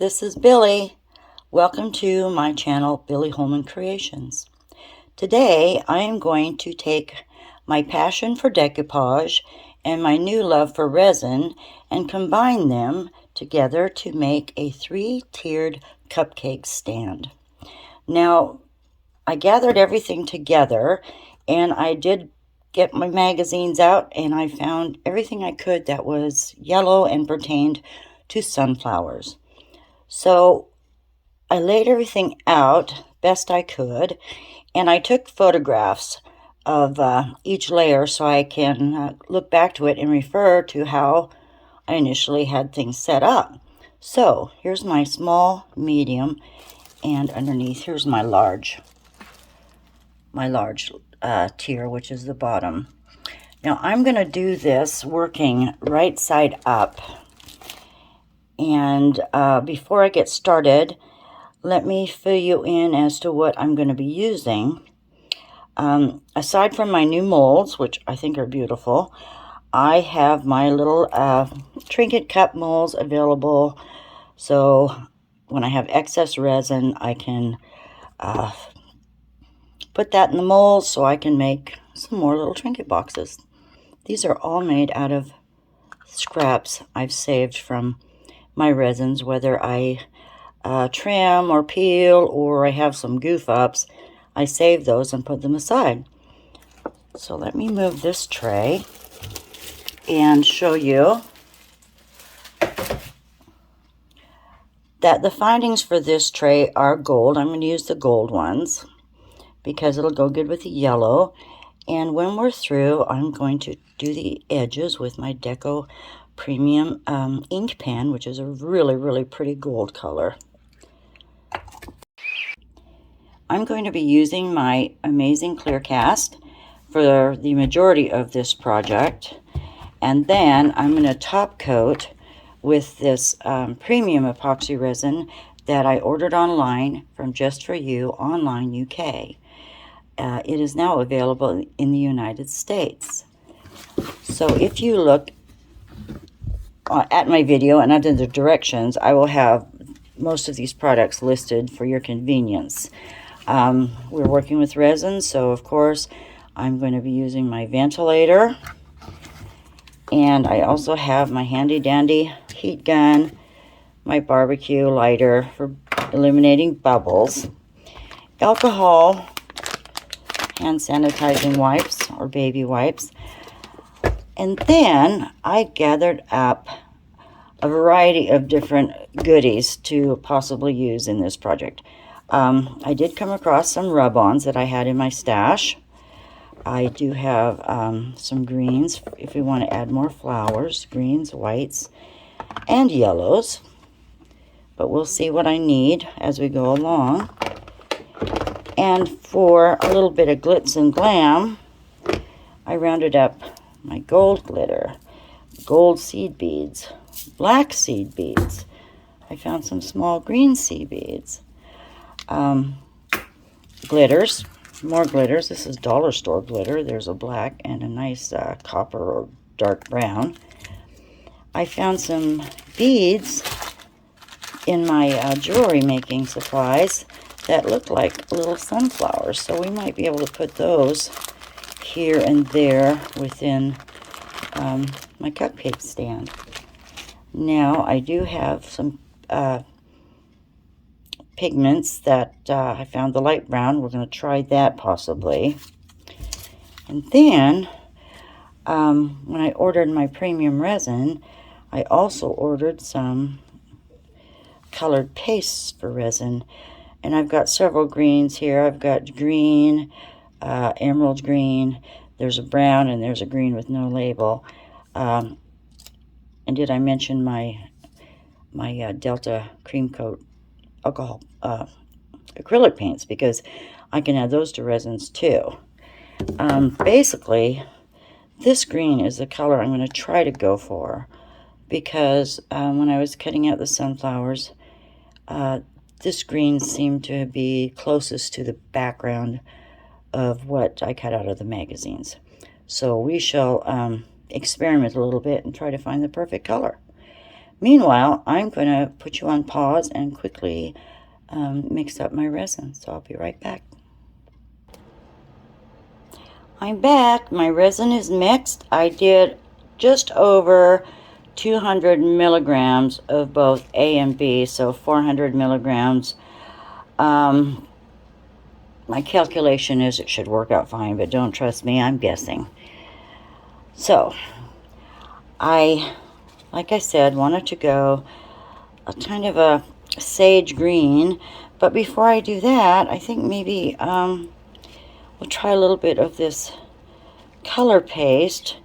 this is Billy. Welcome to my channel, Billy Holman Creations. Today, I am going to take my passion for decoupage and my new love for resin and combine them together to make a 3-tiered cupcake stand. Now, I gathered everything together and I did get my magazines out and I found everything I could that was yellow and pertained to sunflowers. So I laid everything out best I could, and I took photographs of each layer so I can look back to it and refer to how I initially had things set up. So here's my small, medium, and underneath here's my large tier, which is the bottom. Now I'm going to do this working right side up. And before I get started, let me fill you in as to what I'm going to be using. Aside from my new molds, which I think are beautiful, I have my little trinket cup molds available. So when I have excess resin, I can put that in the molds so I can make some more little trinket boxes. These are all made out of scraps I've saved from my resins, whether I trim or peel or I have some goof ups. I save those and put them aside. So let me move this tray and show you that the findings for this tray are gold. I'm going to use the gold ones because it'll go good with the yellow. And when we're through, I'm going to do the edges with my Deco Premium ink pen, which is a really pretty gold color. I'm going to be using my amazing clear cast for the majority of this project, and then I'm going to top coat with this premium epoxy resin that I ordered online from Just For You Online UK. It is now available in the United States. So if you look at my video and under the directions, I will have most of these products listed for your convenience. We're working with resin, so of course I'm going to be using my ventilator, and I also have my handy dandy heat gun, my barbecue lighter for eliminating bubbles, alcohol, hand sanitizing wipes or baby wipes. And then I gathered up a variety of different goodies to possibly use in this project. I did come across some rub-ons that I had in my stash. I do have some greens if we want to add more flowers, greens, whites, and yellows. But we'll see what I need as we go along. And for a little bit of glitz and glam, I rounded up my gold glitter, gold seed beads, black seed beads. I found some small green seed beads. Glitters, more glitters. This is dollar store glitter. There's a black and a nice copper or dark brown. I found some beads in my jewelry making supplies that look like little sunflowers. So we might be able to put those here and there within my cupcake stand. Now I do have some pigments that I found, the light brown. We're going to try that possibly. And then when I ordered my premium resin, I also ordered some colored pastes for resin, and I've got several greens here. I've got green, emerald green, there's a brown, and there's a green with no label. And did I mention my Delta Cream Coat alcohol acrylic paints, because I can add those to resins too. Basically, this green is the color I'm going to try to go for, because when I was cutting out the sunflowers, this green seemed to be closest to the background of what I cut out of the magazines. So we shall experiment a little bit and try to find the perfect color. Meanwhile, I'm going to put you on pause and quickly mix up my resin. So I'll be right back. I'm back. My resin is mixed. I did just over 200 milligrams of both A and B, so 400 milligrams. My calculation is it should work out fine, but don't trust me, I'm guessing. So, like I said, wanted to go a kind of a sage green, but before I do that, I think maybe we'll try a little bit of this color paste.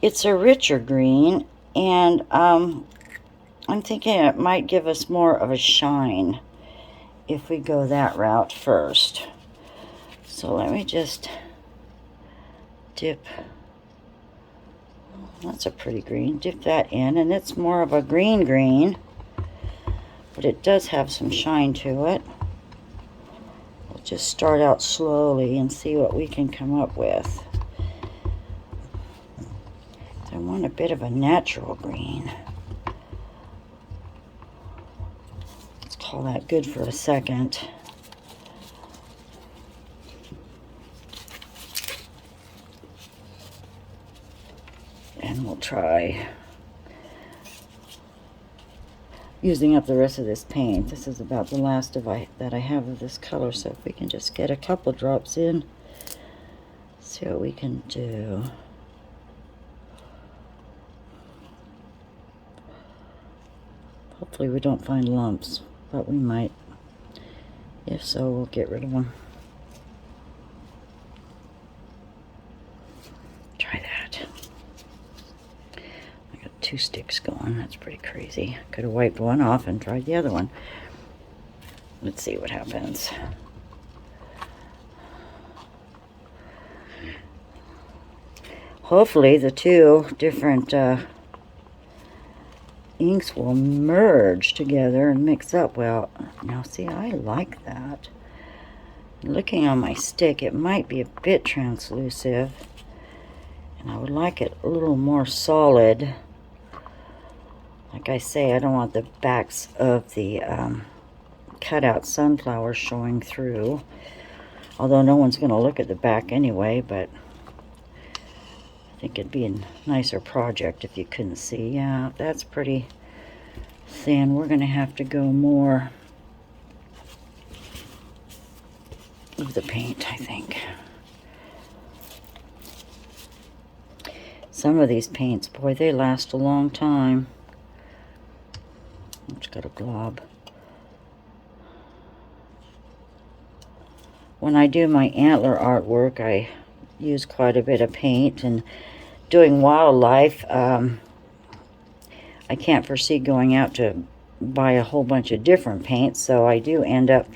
It's a richer green, and I'm thinking it might give us more of a shine if we go that route first. So let me just dip, that's a pretty green, dip that in, and it's more of a green, but it does have some shine to it. We'll just start out slowly and see what we can come up with. I want a bit of a natural green. Let's call that good for a second. And we'll try using up the rest of this paint. This is about the last that I have of this color, so if we can just get a couple drops in, see what we can do. Hopefully we don't find lumps, but we might. If so, we'll get rid of them. Try that. I got 2 sticks going. That's pretty crazy. Could have wiped one off and tried the other one. Let's see what happens. Hopefully the 2 different inks will merge together and mix up well. Now see, I like that. Looking on my stick, it might be a bit translucent, and I would like it a little more solid. Like I say, I don't want the backs of the cutout sunflowers showing through, although no one's going to look at the back anyway, but I think it'd be a nicer project if you couldn't see. Yeah, that's pretty thin. We're going to have to go more of the paint, I think. Some of these paints, boy, they last a long time. It's got a glob. When I do my antler artwork, I use quite a bit of paint, and doing wildlife, I can't foresee going out to buy a whole bunch of different paints, so I do end up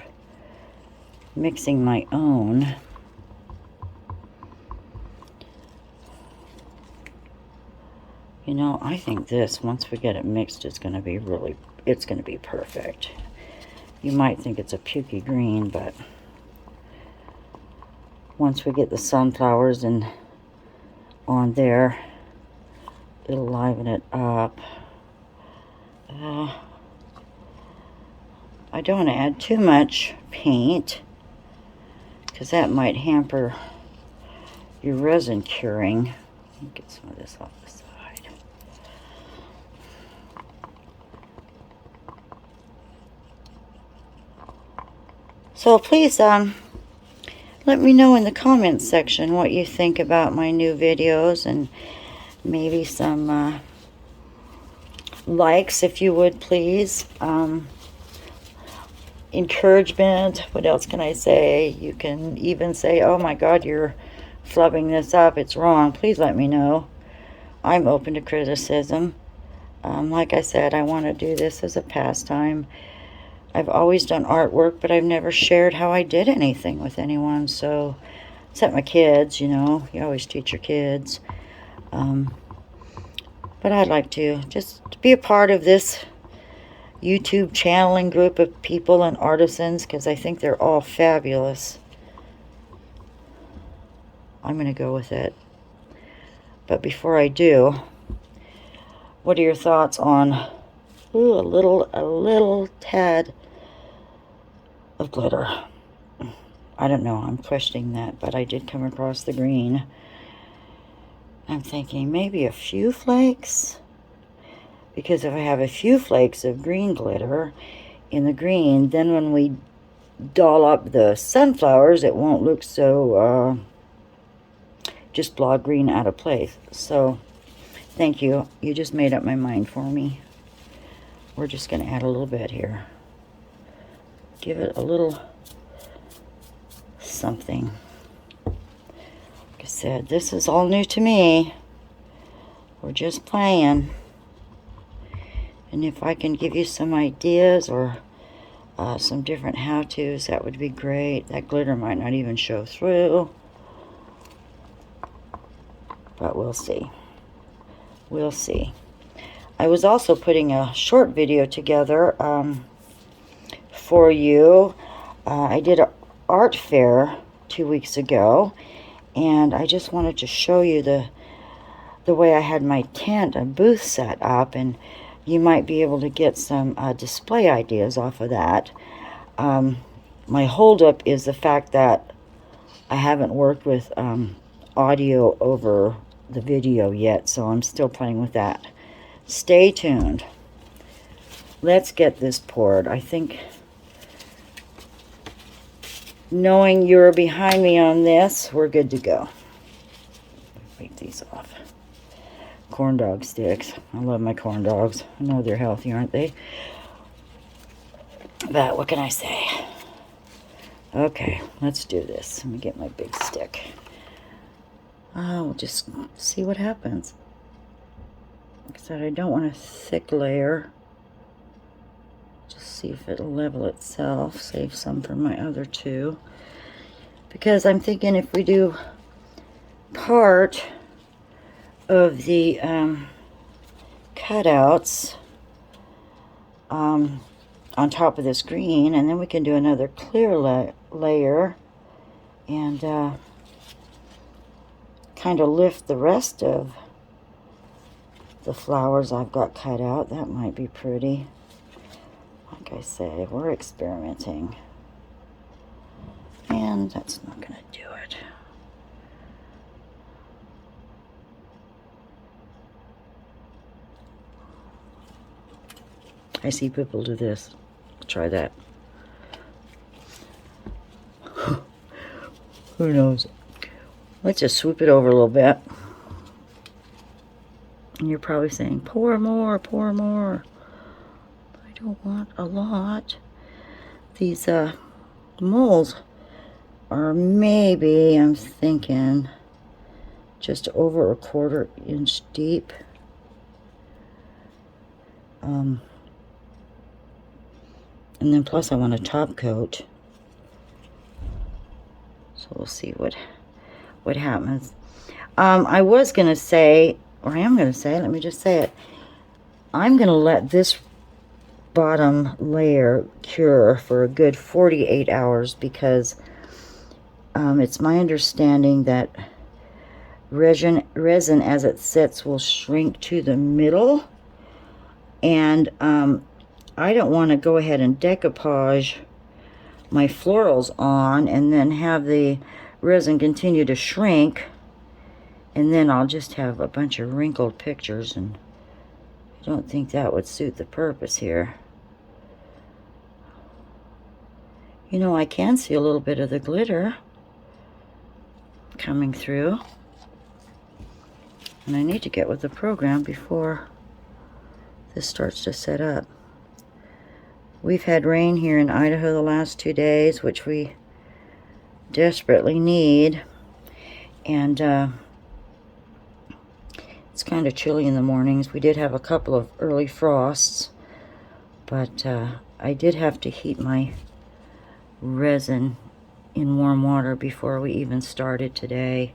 mixing my own. You know, I think this, once we get it mixed, it's going to be it's going to be perfect. You might think it's a pukey green, but once we get the sunflowers on there, it'll liven it up. I don't want to add too much paint, because that might hamper your resin curing. Let me get some of this off the side. So please let me know in the comments section what you think about my new videos, and maybe some likes if you would, please. Encouragement. What else can I say? You can even say, oh my God, you're flubbing this up, it's wrong. Please let me know. I'm open to criticism. Like I said, I want to do this as a pastime. I've always done artwork, but I've never shared how I did anything with anyone, so except my kids, you know, you always teach your kids. But I'd like to just be a part of this YouTube channeling group of people and artisans, because I think they're all fabulous. I'm going to go with it. But before I do, what are your thoughts on Ooh, a little tad of glitter. I don't know, I'm questioning that, but I did come across the green. I'm thinking maybe a few flakes, because if I have a few flakes of green glitter in the green, then when we doll up the sunflowers, it won't look so just blob green out of place. So thank you, you just made up my mind for me. We're just going to add a little bit here, give it a little something. Like I said, this is all new to me. We're just playing. And if I can give you some ideas or some different how-tos, that would be great. That glitter might not even show through, but we'll see. We'll see. I was also putting a short video together for you. I did an art fair 2 weeks ago, and I just wanted to show you the way I had my tent and booth set up, and you might be able to get some display ideas off of that. My holdup is the fact that I haven't worked with audio over the video yet, so I'm still playing with that. Stay tuned. Let's get this poured. I think, knowing you're behind me on this, we're good to go. Break these off. Corn dog sticks. I love my corn dogs. I know they're healthy, aren't they? But what can I say? Okay, let's do this. Let me get my big stick. We'll just see what happens. Like I said, I don't want a thick layer. Just see if it'll level itself. Save some for my other two. Because I'm thinking if we do part of the cutouts on top of this green, and then we can do another clear layer and kind of lift the rest of the flowers I've got cut out. That might be pretty. Like I say, we're experimenting, and that's not going to do it. I see people do this. Try that. Who knows? Let's just swoop it over a little bit. And you're probably saying, pour more, pour more. I don't want a lot. These moles are maybe, I'm thinking, just over a 1/4 inch deep. And then plus I want a top coat. So we'll see what happens. I was going to say, or I am going to say, let me just say it. I'm going to let this bottom layer cure for a good 48 hours because it's my understanding that resin as it sits will shrink to the middle. And I don't want to go ahead and decoupage my florals on and then have the resin continue to shrink, and then I'll just have a bunch of wrinkled pictures, and I don't think that would suit the purpose here. You know, I can see a little bit of the glitter coming through, and I need to get with the program before this starts to set up. We've had rain here in Idaho the last 2 days, which we desperately need, and it's kind of chilly in the mornings. We did have a couple of early frosts, but I did have to heat my resin in warm water before we even started today,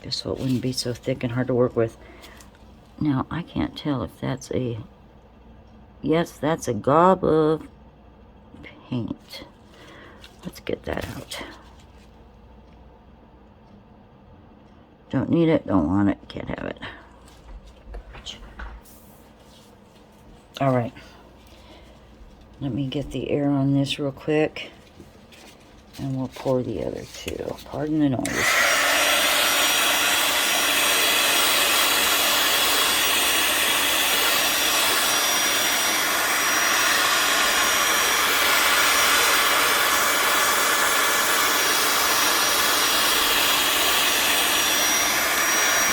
just so it wouldn't be so thick and hard to work with. Now, I can't tell if that's a... Yes, that's a gob of paint. Let's get that out. Don't need it, don't want it, can't have it. All right. Let me get the air on this real quick. And we'll pour the other two. Pardon the noise.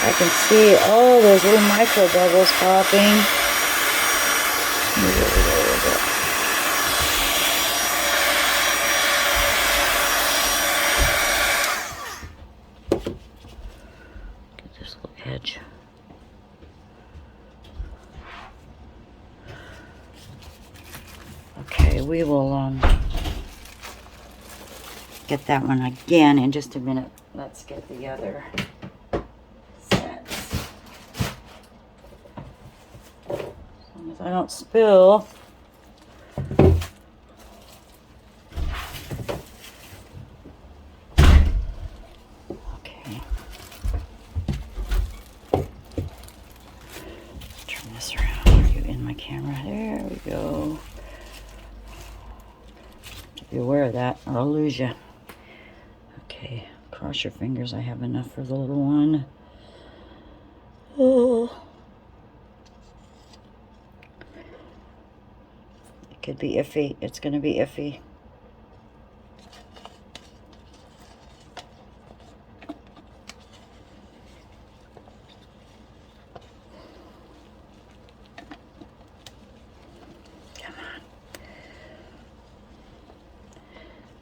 I can see all those little micro bubbles popping. Move it over there a little bit. Get this little edge. Okay, we will get that one again in just a minute. Let's get the other sets. As long as I don't spill. Okay. Turn this around. Are you in my camera? There we go. Be aware of that or I'll lose you. Okay, cross your fingers. I have enough for the little one. Oh. It could be iffy. It's going to be iffy.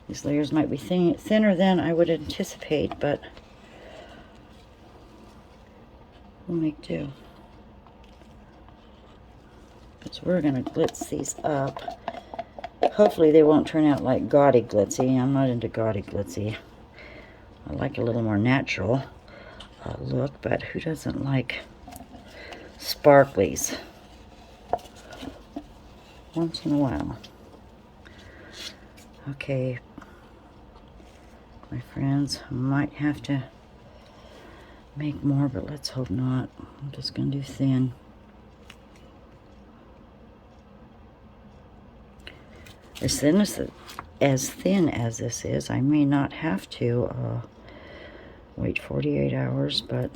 These layers might be thinner than I would anticipate, but we'll make do. Because we're going to glitz these up. Hopefully they won't turn out like gaudy glitzy. I'm not into gaudy glitzy. I like a little more natural look, but who doesn't like sparklies once in a while? Okay. My friends, I might have to make more, but let's hope not. I'm just going to do thin. As thin as this is, I may not have to wait 48 hours, but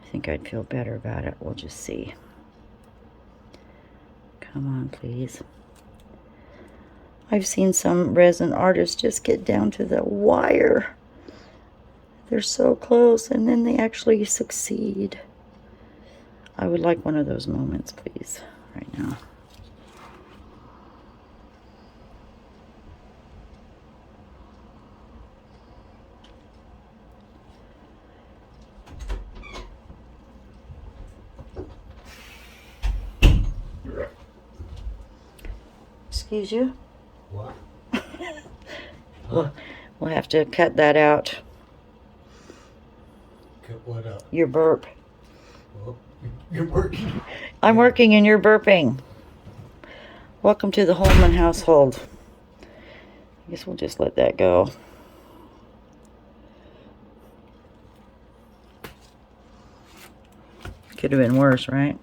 I think I'd feel better about it. We'll just see. Come on, please. I've seen some resin artists just get down to the wire. They're so close, and then they actually succeed. I would like one of those moments, please, right now. Excuse you? What? We'll have to cut that out. Cut what up? Your burp. Well, you're working. I'm working and you're burping. Welcome to the Holman household. I guess we'll just let that go. Could have been worse, right?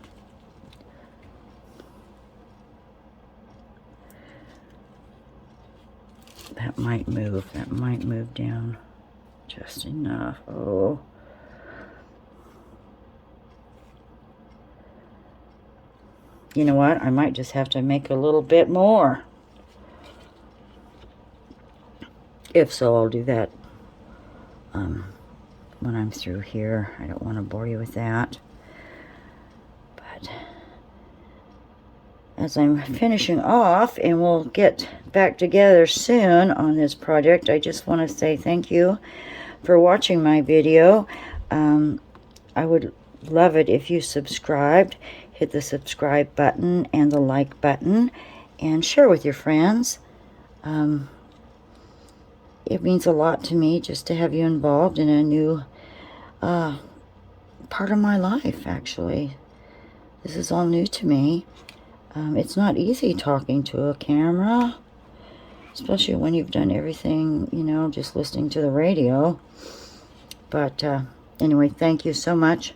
That might move. That might move down just enough. Oh. You know what? I might just have to make a little bit more. If so, I'll do that when I'm through here. I don't want to bore you with that. But as I'm finishing off, and we'll get back together soon on this project, I just want to say thank you for watching my video. I would love it if you subscribed. Hit the subscribe button and the like button and share with your friends. It means a lot to me just to have you involved in a new part of my life, actually. This is all new to me. It's not easy talking to a camera, especially when you've done everything, you know, just listening to the radio. But anyway, thank you so much.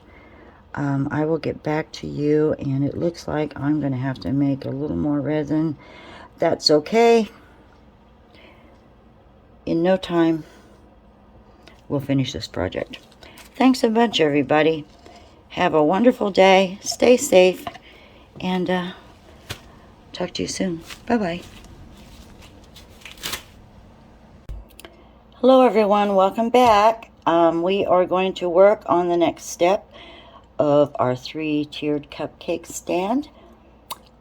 I will get back to you, and it looks like I'm going to have to make a little more resin. That's okay. In no time, we'll finish this project. Thanks a bunch, everybody. Have a wonderful day. Stay safe, and talk to you soon. Bye-bye. Hello, everyone. Welcome back. We are going to work on the next step of our 3-tiered cupcake stand.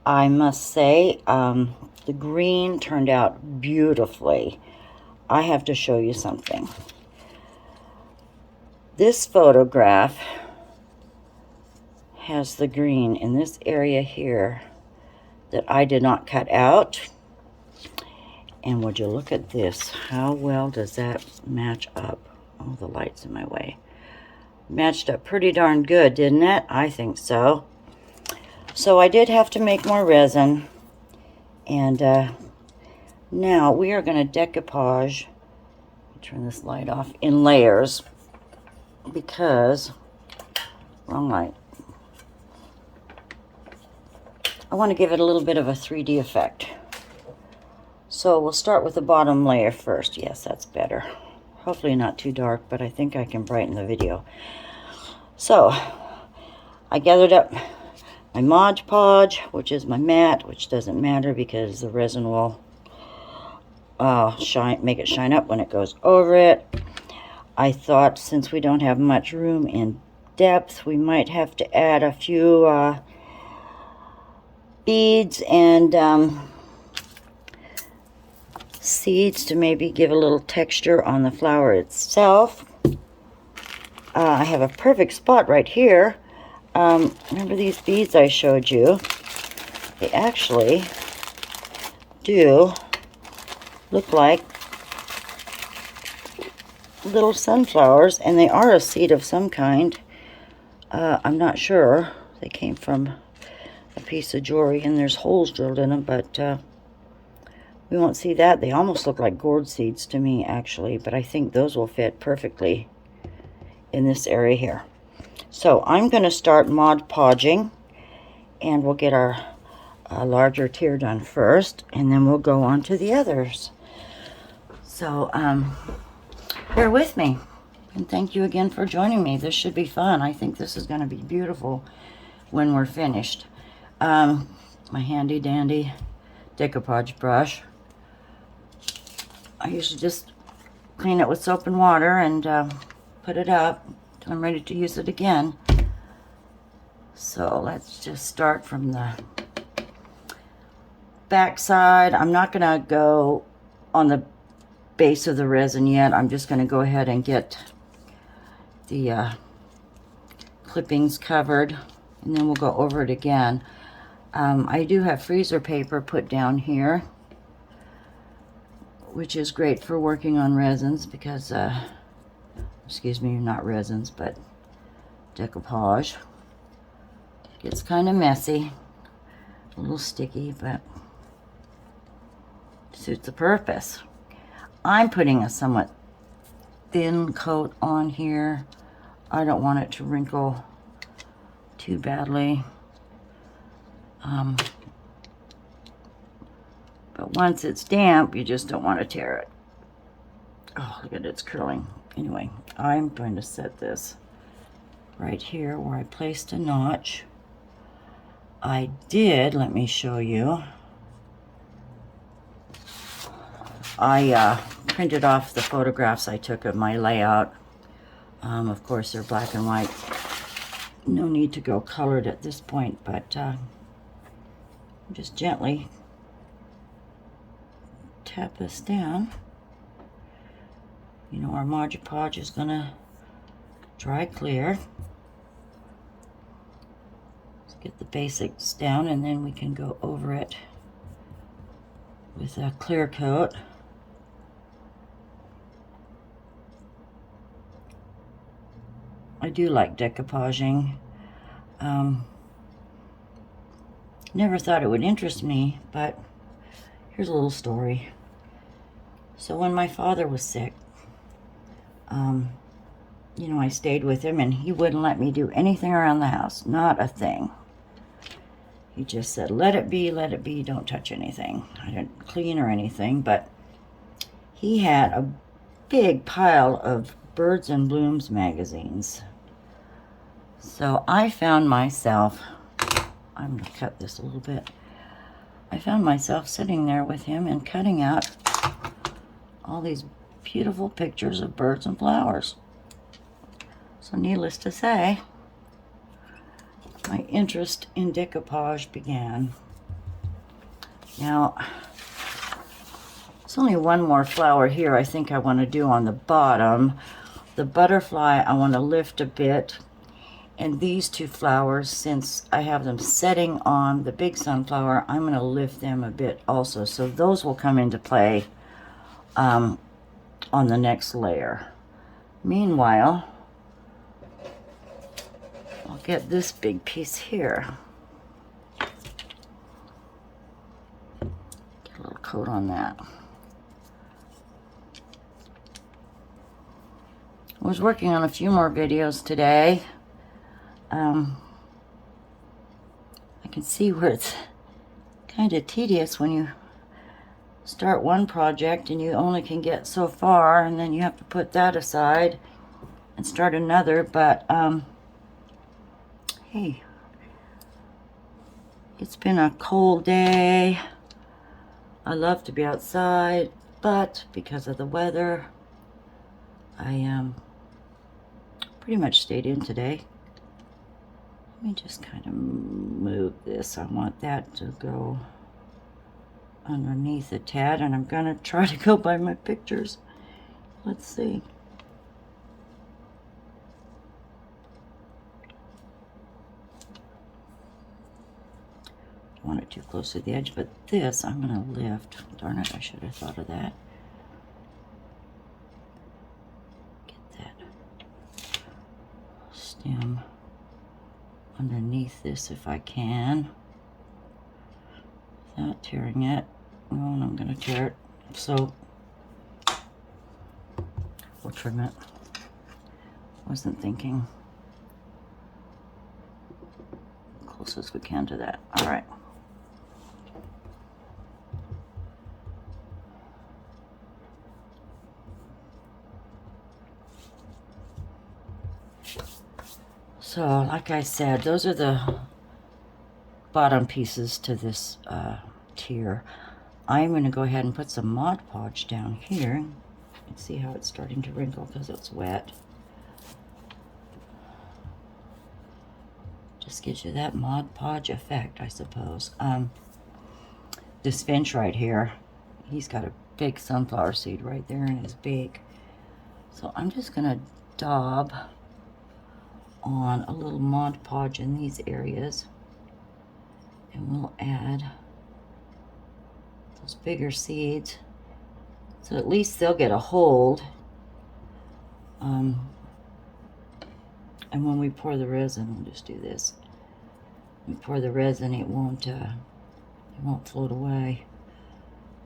I must say, the green turned out beautifully. I have to show you something. This photograph has the green in this area here that I did not cut out. And would you look at this? How well does that match up? Oh, the light's in my way. Matched up pretty darn good, didn't it? I think so. So I did have to make more resin. And now we are going to decoupage. Turn this light off in layers because, wrong light. I want to give it a little bit of a 3D effect. So we'll start with the bottom layer first. Yes, that's better. Hopefully not too dark, but I think I can brighten the video. So I gathered up my Mod Podge, which is my mat, which doesn't matter because the resin will make it shine up when it goes over it. I thought since we don't have much room in depth, we might have to add a few beads and seeds to maybe give a little texture on the flower itself. I have a perfect spot right here. Remember these beads I showed you? They actually do look like little sunflowers, and they are a seed of some kind. I'm not sure. They came from a piece of jewelry, and there's holes drilled in them, but we won't see that. They almost look like gourd seeds to me, actually, but I think those will fit perfectly in this area here. So I'm going to start Mod Podging, and we'll get our larger tier done first, and then we'll go on to the others. So bear with me, and thank you again for joining me. This should be fun. I think this is going to be beautiful when we're finished. My handy dandy decoupage brush. I usually just clean it with soap and water and put it up till I'm ready to use it again. So let's just start from the back side. I'm not going to go on the base of the resin yet. I'm just going to go ahead and get the clippings covered, and then we'll go over it again. I do have freezer paper put down here, which is great for working on resins because, excuse me, not resins, but decoupage. Gets kind of messy, a little sticky, but suits the purpose. I'm putting a somewhat thin coat on here. I don't want it to wrinkle too badly. But once it's damp, you just don't want to tear it. Oh, look at it, it's curling. Anyway, I'm going to set this right here where I placed a notch. I did, let me show you. I printed off the photographs I took of my layout. Of course, they're black and white. No need to go colored at this point, but just gently tap this down. You know, our Mod Podge is gonna dry clear. Let's get the basics down, and then we can go over it with a clear coat. I do like decoupaging. Never thought it would interest me, but here's a little story. So when my father was sick, you know, I stayed with him and he wouldn't let me do anything around the house. Not a thing. He just said, let it be, don't touch anything. I didn't clean or anything, but he had a big pile of Birds and Blooms magazines. So I found myself, I'm going to cut this a little bit. I found myself sitting there with him and cutting out all these beautiful pictures of birds and flowers. So needless to say, my interest in decoupage began. Now, there's only one more flower here I think I want to do on the bottom. The butterfly I want to lift a bit. And these two flowers, since I have them setting on the big sunflower, I'm going to lift them a bit also. So those will come into play on the next layer. Meanwhile, I'll get this big piece here. Get a little coat on that. I was working on a few more videos today. I can see where it's kind of tedious when you start one project and you only can get so far, and then you have to put that aside and start another. But hey, it's been a cold day. I love to be outside, but because of the weather, I pretty much stayed in today. Let me just kind of move this. I want that to go underneath a tad, and I'm gonna try to go by my pictures. Let's see. Don't want it too close to the edge, but this I'm gonna lift. Darn it, I should have thought of that. Get that stem underneath this if I can, without tearing it. Oh, and I'm going to tear it, so we'll trim it. Wasn't thinking. Close as we can to that. All right. So, like I said, those are the bottom pieces to this tier. I'm going to go ahead and put some Mod Podge down here. You can see how it's starting to wrinkle because it's wet. Just gives you that Mod Podge effect, I suppose. This finch right here, he's got a big sunflower seed right there in his beak. So I'm just going to daub on a little Mod Podge in these areas, and we'll add those bigger seeds, so at least they'll get a hold. And when we pour the resin, we'll just do this. When we pour the resin, it won't float away.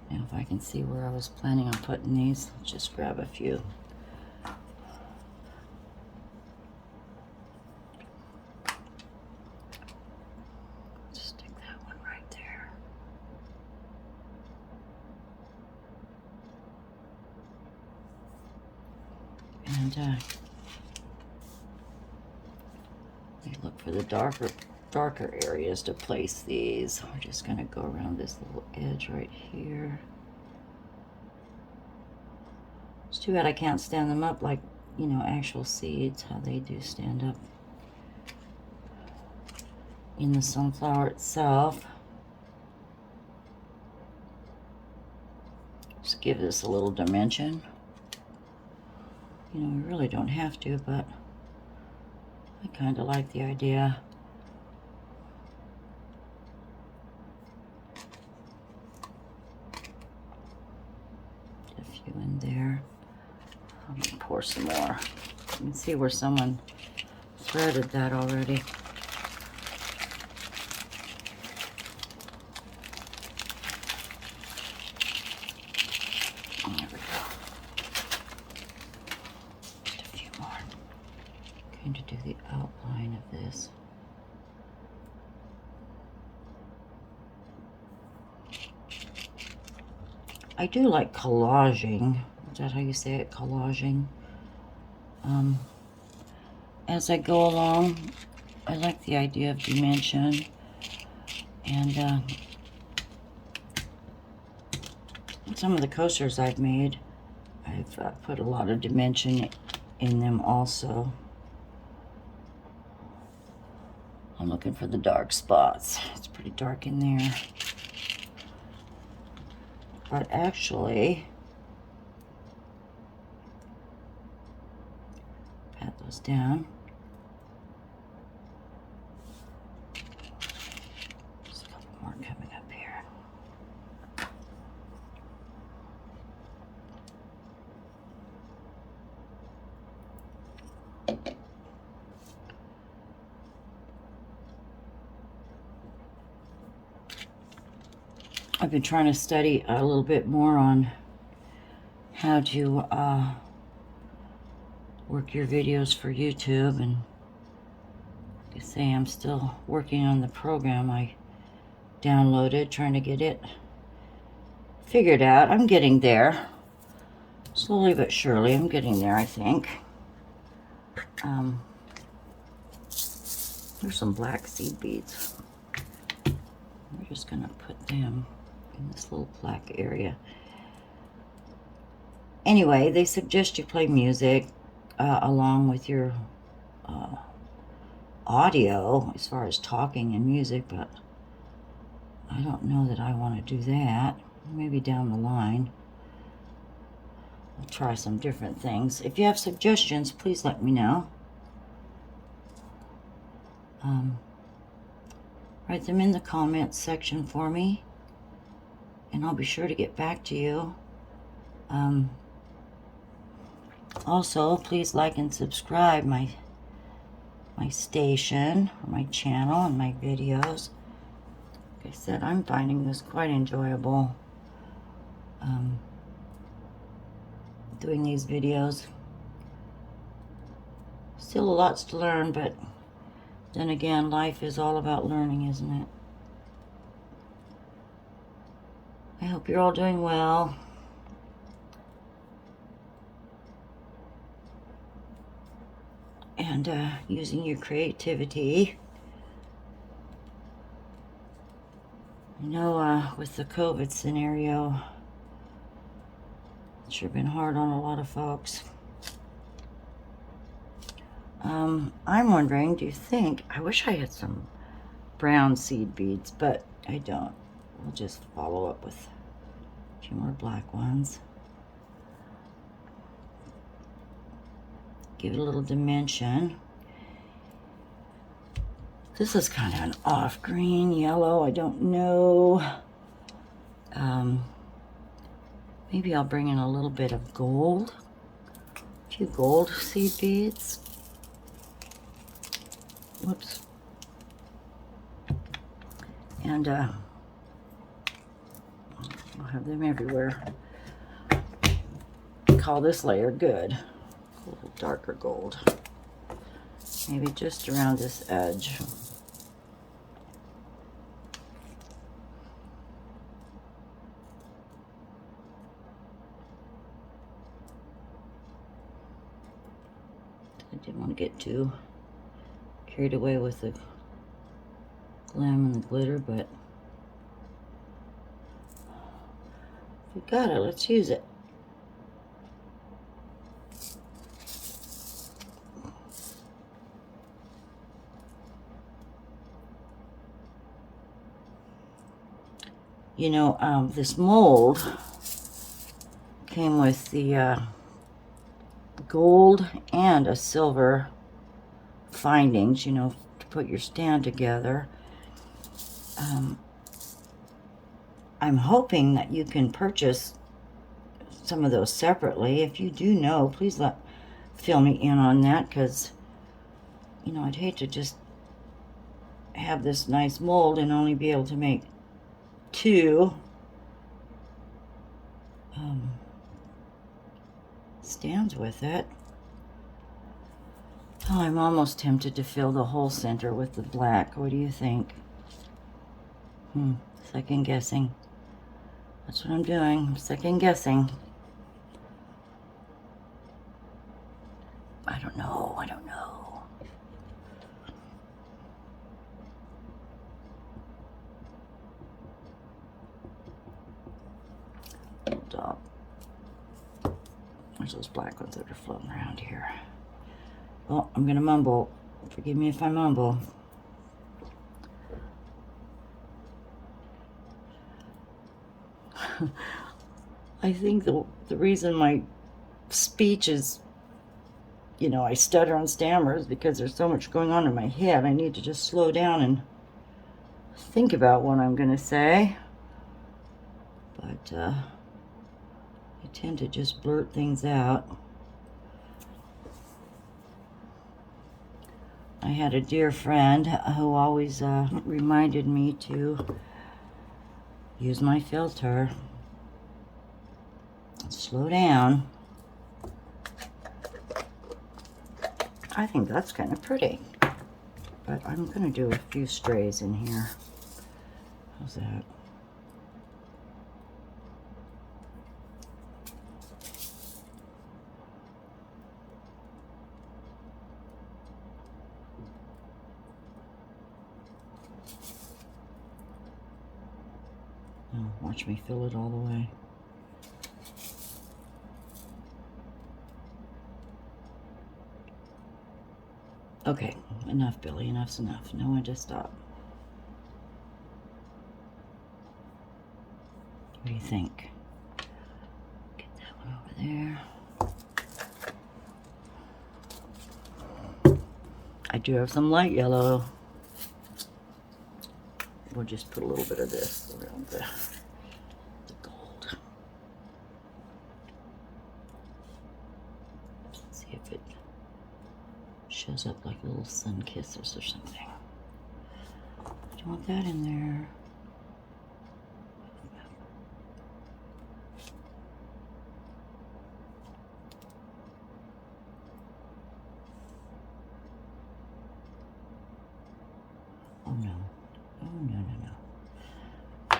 Now, if I can see where I was planning on putting these, let's just grab a few. And we look for the darker areas to place these. We're just going to go around this little edge right here. It's too bad I can't stand them up like, you know, actual seeds, how they do stand up in the sunflower itself. Just give this a little dimension. You know, we really don't have to, but I kind of like the idea. Get a few in there. I'm going to pour some more. You can see where someone threaded that already. There we go. Just a few more. I do like collaging. Is that how you say it? Collaging. As I go along, I like the idea of dimension. And some of the coasters I've made, I've put a lot of dimension in them also. I'm looking for the dark spots. It's pretty dark in there. But actually, pat those down. There's a couple more coming up here. I've been trying to study a little bit more on how to work your videos for YouTube, and like I say, I'm still working on the program I downloaded, trying to get it figured out. I'm getting there. Slowly but surely, I'm getting there, I think. There's some black seed beads. We're just gonna put them in this little black area. Anyway, they suggest you play music along with your audio as far as talking and music, but I don't know that I want to do that. Maybe down the line. I'll try some different things. If you have suggestions, please let me know. Write them in the comments section for me, and I'll be sure to get back to you. Also, please like and subscribe my station, or my channel, and my videos. Like I said, I'm finding this quite enjoyable, doing these videos. Still a lot to learn, but then again, life is all about learning, isn't it? I hope you're all doing well. And using your creativity. I know with the COVID scenario, it's sure been hard on a lot of folks. I'm wondering, do you think, I wish I had some brown seed beads, but I don't. We'll just follow up with a few more black ones. Give it a little dimension. This is kind of an off green yellow. I don't know. Maybe I'll bring in a little bit of gold. A few gold seed beads. Whoops. And I'll have them everywhere. Call this layer good. A little darker gold. Maybe just around this edge. I didn't want to get too carried away with the glam and the glitter, but if we got it, let's use it. You know, this mold came with the gold and a silver findings, you know, to put your stand together. I'm hoping that you can purchase some of those separately. If you do know, please fill me in on that, because, you know, I'd hate to just have this nice mold and only be able to make two stands with it. Oh, I'm almost tempted to fill the whole center with the black. What do you think? Second guessing. That's what I'm doing. I'm second guessing. I don't know. I don't know. Hold up. There's those black ones that are floating around here. Oh, I'm gonna mumble. Forgive me if I mumble. I think the reason my speech is, you know, I stutter and stammer is because there's so much going on in my head. I need to just slow down and think about what I'm gonna say. But I tend to just blurt things out. I had a dear friend who always reminded me to use my filter. Slow down. I think that's kind of pretty. But I'm going to do a few strays in here. How's that? Oh, watch me fill it all the way. Okay, enough, Billy. Enough's enough. Know when to stop. What do you think? Get that one over there. I do have some light yellow. We'll just put a little bit of this around the gold. Let's see if it shows up like little sun kisses or something. I don't want that in there. Oh no. Oh no, no, no.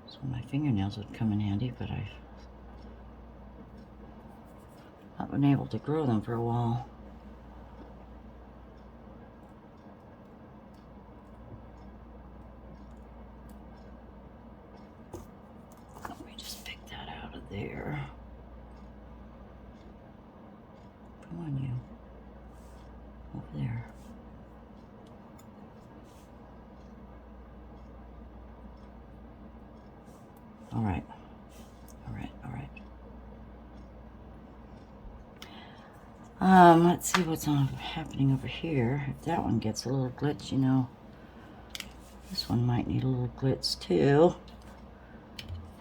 So my fingernails would come in handy, but I've not been able to grow them for a while. Let me just pick that out of there. Come on, you. Over there. All right. All right, all right. Let's see what's happening over here. If that one gets a little glitz, you know, this one might need a little glitz too.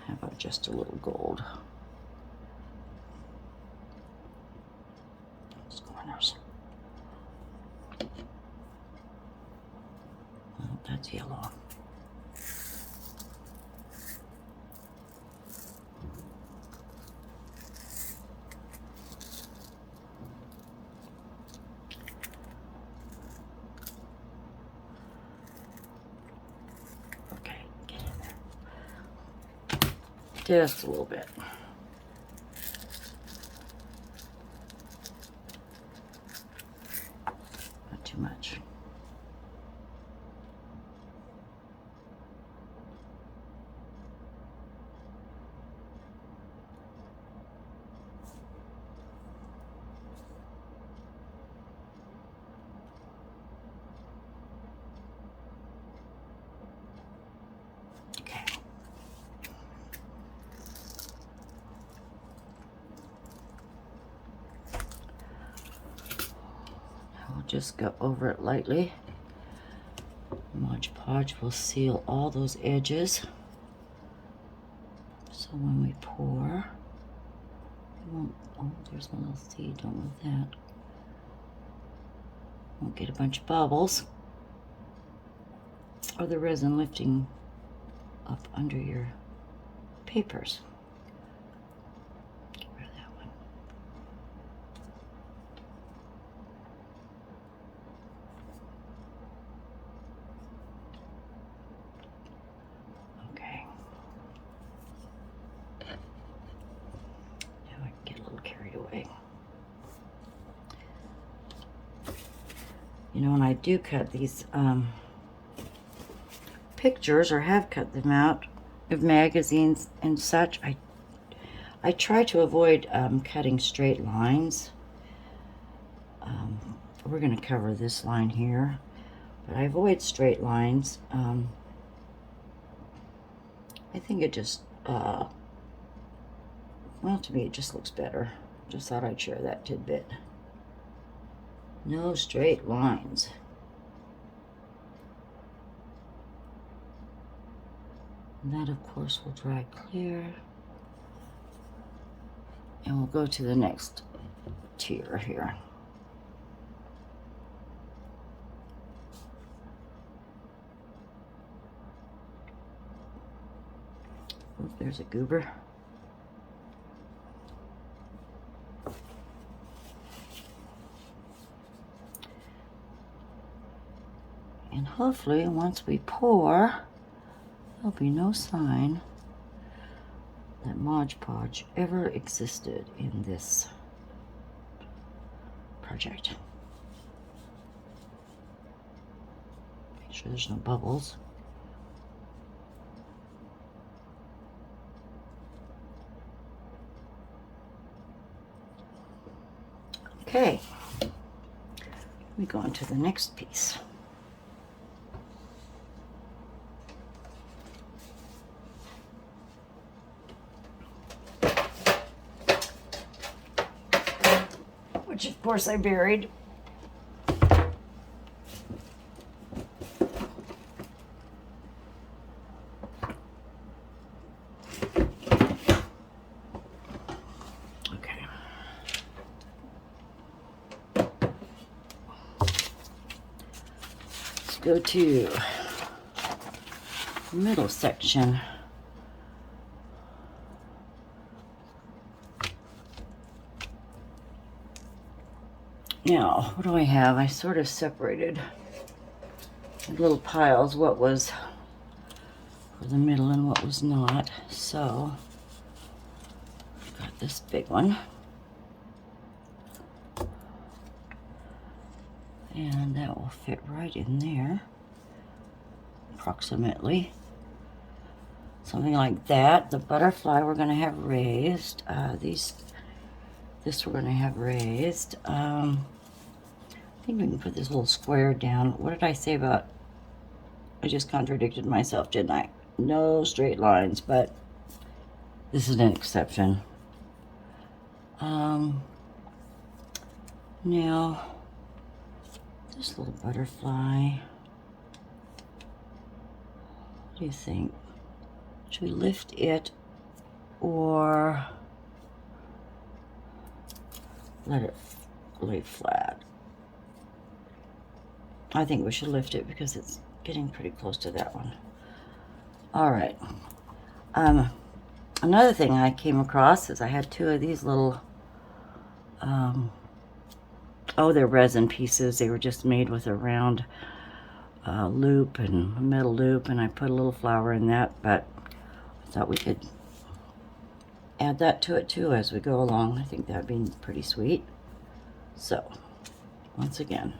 How about just a little gold? Those corners. Oh, that's yellow. Just a little bit. Not too much. Just go over it lightly. Mod Podge will seal all those edges. So when we pour, it won't, oh, there's one little seed, don't move that. Won't get a bunch of bubbles. Or the resin lifting up under your papers. Get rid of that one. Okay. You know, when I do cut these pictures, or have cut them out of magazines and such, I try to avoid cutting straight lines. We're going to cover this line here, but I avoid straight lines. I think it just, well, to me it just looks better. Just thought I'd share that tidbit. No straight lines. And that, of course, will dry clear. And we'll go to the next tier here. Oh, there's a goober. And hopefully, once we pour, there'll be no sign that Mod Podge ever existed in this project. Make sure there's no bubbles. Okay, we go on to the next piece. Which of course I buried. Okay. Let's go to the middle section. Now, what do I have? I sort of separated in little piles what was for the middle and what was not. So, I've got this big one. And that will fit right in there, approximately. Something like that. The butterfly we're going to have raised. This we're going to have raised. I think we can put this little square down. What did I say about, I just contradicted myself, didn't I? No straight lines, but this is an exception. Now, this little butterfly, what do you think? Should we lift it or let it lay flat? I think we should lift it because it's getting pretty close to that one. All right. Another thing I came across is I had two of these little, they're resin pieces. They were just made with a round loop and a metal loop, and I put a little flower in that, but I thought we could add that to it too as we go along. I think that'd be pretty sweet. So, once again,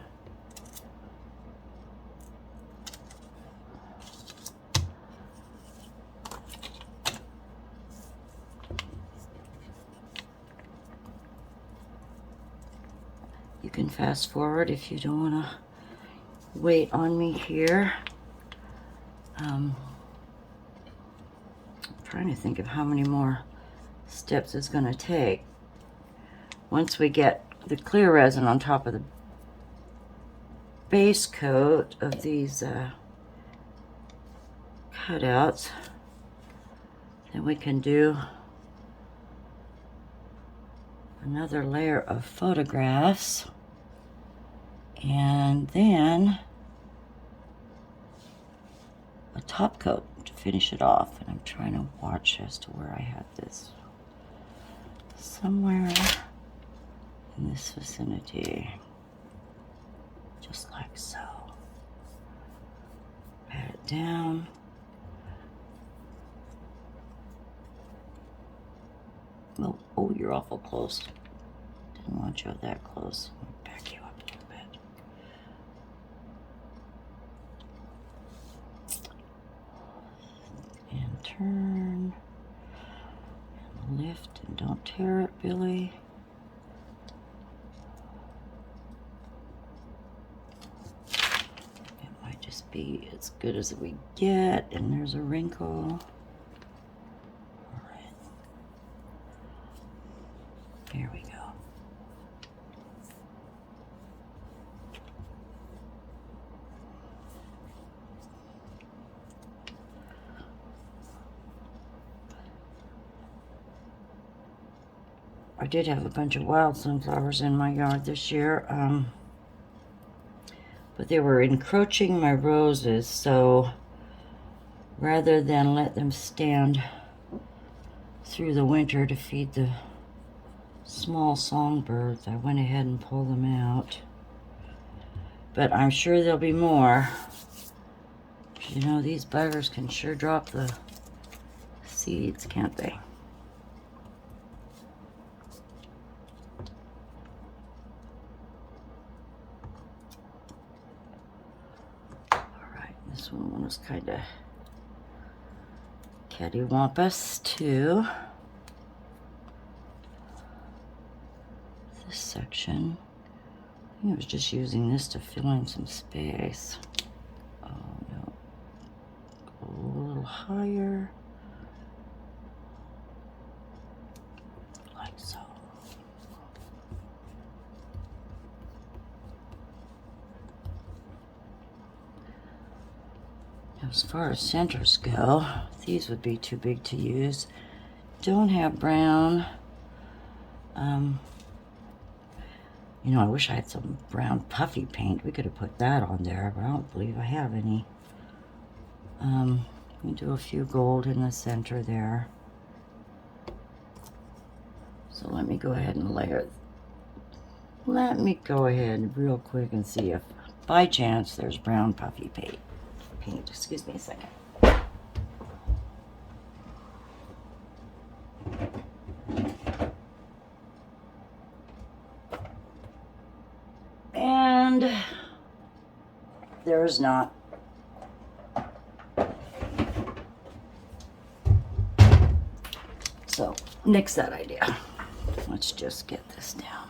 you can fast forward if you don't want to wait on me here. I'm trying to think of how many more steps it's going to take. Once we get the clear resin on top of the base coat of these cutouts, then we can do another layer of photographs, and then a top coat to finish it off. And I'm trying to watch as to where I had this. Somewhere in this vicinity, just like so. Pat it down. Oh, you're awful close. Didn't want you that close. I'll back you up a little bit. turn. And lift and don't tear it, Billy. It might just be as good as we get, and there's a wrinkle. All right. Here we go. I did have a bunch of wild sunflowers in my yard this year, but they were encroaching my roses, so rather than let them stand through the winter to feed the small songbirds, I went ahead and pulled them out. But I'm sure there'll be more. You know, these buggers can sure drop the seeds, can't they? This one was kind of cattywampus too. This section, I think I was just using this to fill in some space. Oh no, go a little higher, like so. As far as centers go, these would be too big to use. Don't have brown. You know, I wish I had some brown puffy paint. We could have put that on there, but I don't believe I have any. We do a few gold in the center there. So let me go ahead and layer. Let me go ahead real quick and see if by chance there's brown puffy paint. Excuse me a second. And there's not. So nix that idea. Let's just get this down.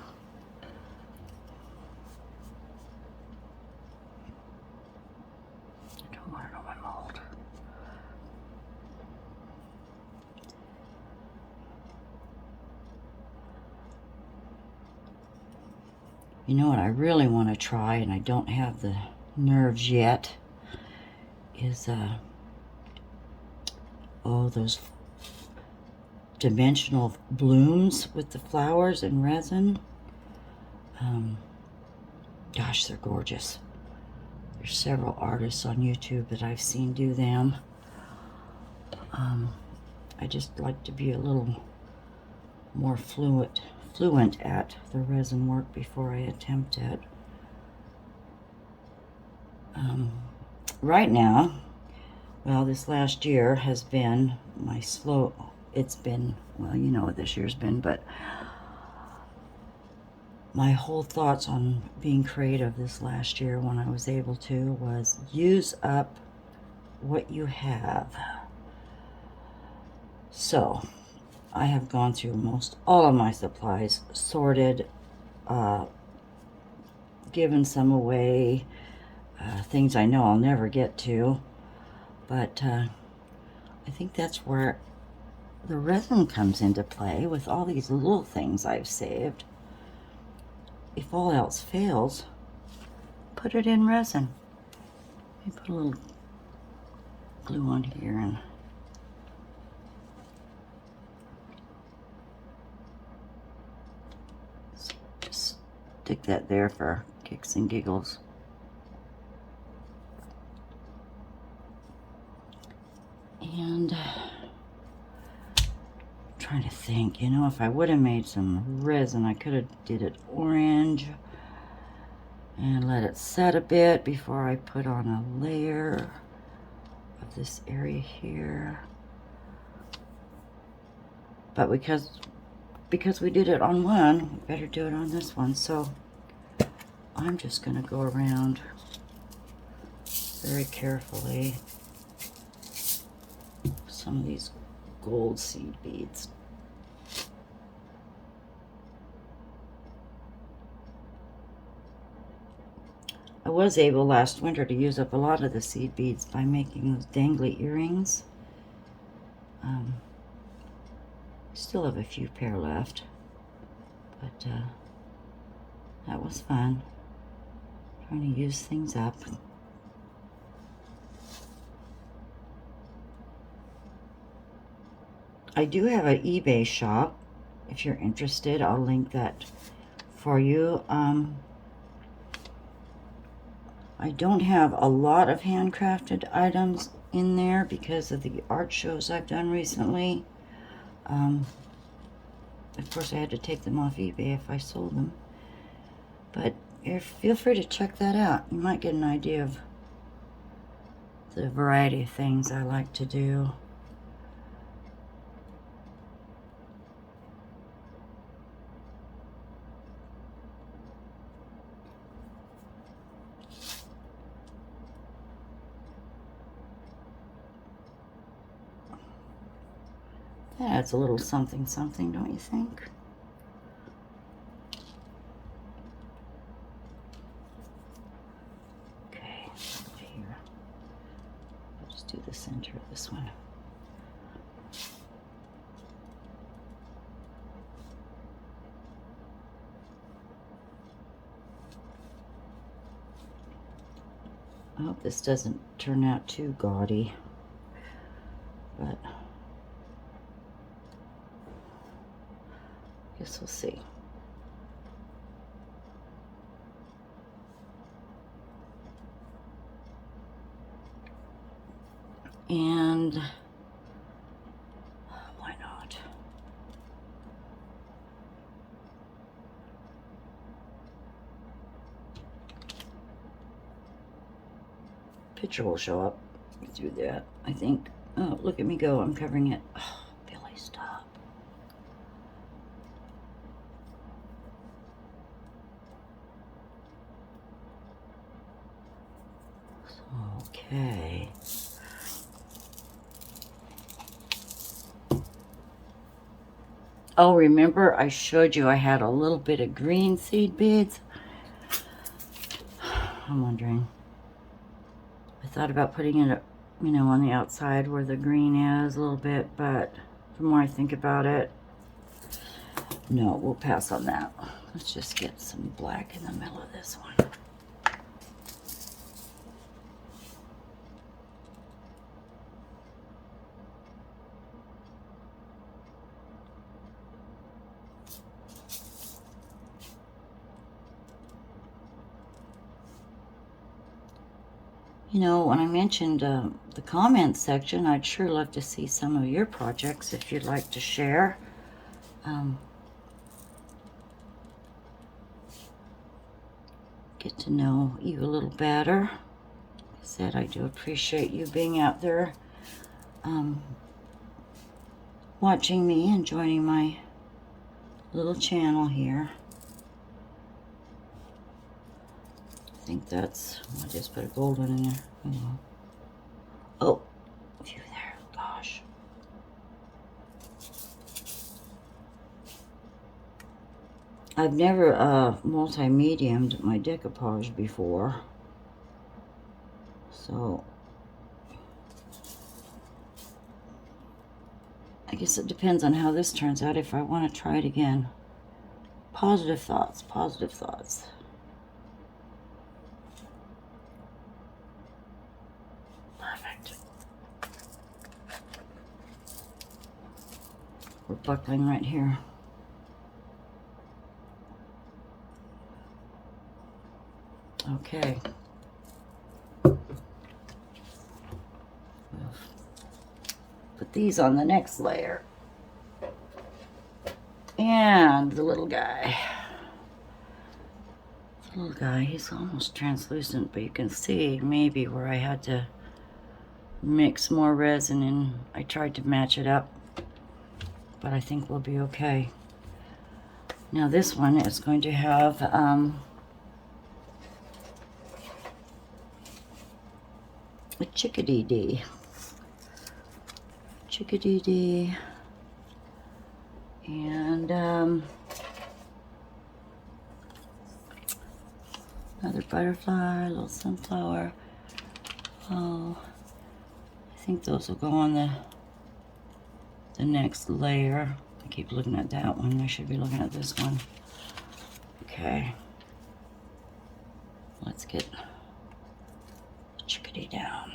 You know what I really want to try, and I don't have the nerves yet, is those dimensional blooms with the flowers and resin. Gosh, they're gorgeous. There's several artists on YouTube that I've seen do them. I just like to be a little more fluent at the resin work before I attempt it. Right now, well, this last year has been my slow, it's been, well, you know what this year's been, but my whole thoughts on being creative this last year when I was able to was use up what you have. So I have gone through most all of my supplies, sorted, given some away, things I know I'll never get to, but I think that's where the resin comes into play with all these little things I've saved. If all else fails, put it in resin. Let me put a little glue on here and just stick that there for kicks and giggles. And trying to think, you know, if I would have made some resin, I could have did it orange and let it set a bit before I put on a layer of this area here. But because we did it on one, we better do it on this one. So I'm just going to go around very carefully some some of these gold seed beads. I was able last winter to use up a lot of the seed beads by making those dangly earrings. Still have a few pair left, but that was fun. Trying to use things up. I do have an eBay shop. If you're interested, I'll link that for you. I don't have a lot of handcrafted items in there because of the art shows I've done recently. Of course, I had to take them off eBay if I sold them. But feel free to check that out. You might get an idea of the variety of things I like to do. That adds a little something something, don't you think? Okay, here. I'll just do the center of this one. I hope this doesn't turn out too gaudy, but guess we'll see. And why not? Picture will show up through that, I think. Oh, look at me go. I'm covering it. Oh, Billy, stop. Okay. Oh, remember I showed you I had a little bit of green seed beads? I'm wondering. I thought about putting it, you know, on the outside where the green is a little bit, but the more I think about it, no, we'll pass on that. Let's just get some black in the middle of this one. You know, when I mentioned the comments section, I'd sure love to see some of your projects if you'd like to share. Get to know you a little better. Like I said, I do appreciate you being out there watching me and joining my little channel here. I think that's, I'll just put a gold one in there. Oh, a few there, gosh. I've never multi-mediumed my decoupage before. So, I guess it depends on how this turns out if I want to try it again. Positive thoughts, positive thoughts. We're buckling right here. Okay. We'll put these on the next layer. And the little guy. The little guy, he's almost translucent, but you can see maybe where I had to mix more resin and I tried to match it up. But I think we'll be okay. Now this one is going to have a chickadee. chickadee, and another butterfly, a little sunflower. Oh, I think those will go on the next layer. I keep looking at that one. I should be looking at this one. Okay. Let's get the chickadee down.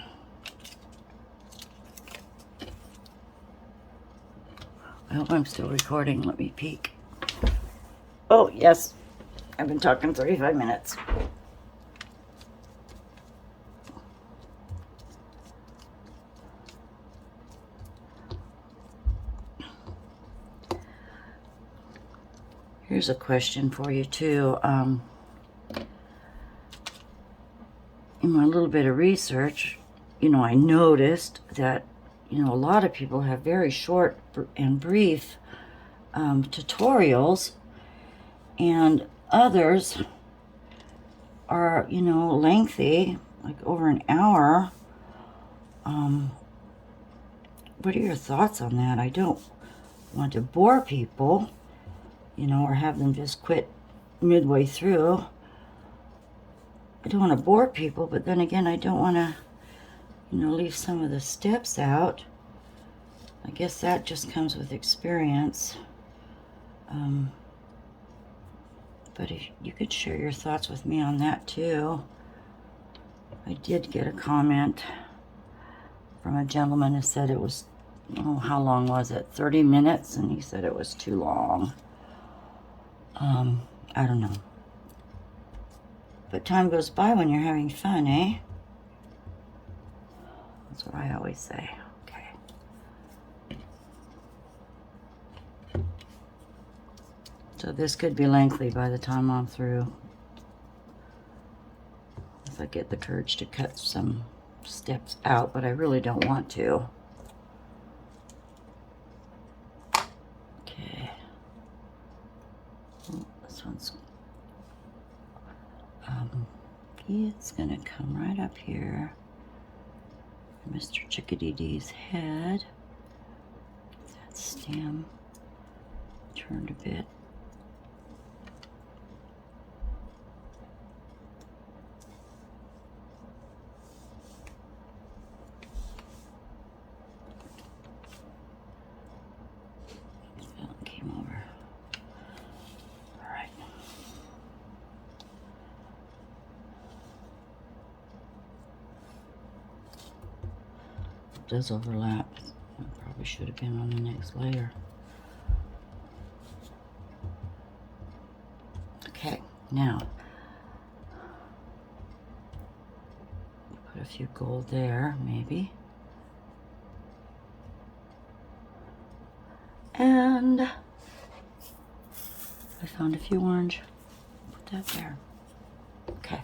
I hope I'm still recording. Let me peek. Oh, yes. I've been talking 35 minutes. Here's a question for you, too. In my little bit of research, I noticed that, a lot of people have very short and brief tutorials, and others are, lengthy, like over an hour. What are your thoughts on that? I don't want to bore people, or have them just quit midway through. I don't want to bore people, but then again, I don't want to, leave some of the steps out. I guess that just comes with experience. But if you could share your thoughts with me on that too. I did get a comment from a gentleman who said it was, how long was it? 30 minutes, and he said it was too long. I don't know. But time goes by when you're having fun, eh? That's what I always say. Okay. So this could be lengthy by the time I'm through. If I get the courage to cut some steps out, but I really don't want to. Okay. Oh, this one's it's gonna come right up here. Mr. Chickadee's head. Get that stem turned a bit. That came over. All right. It does overlap. It probably should have been on the next layer. Okay, now put a few gold there, maybe. And I found a few orange. Put that there. Okay.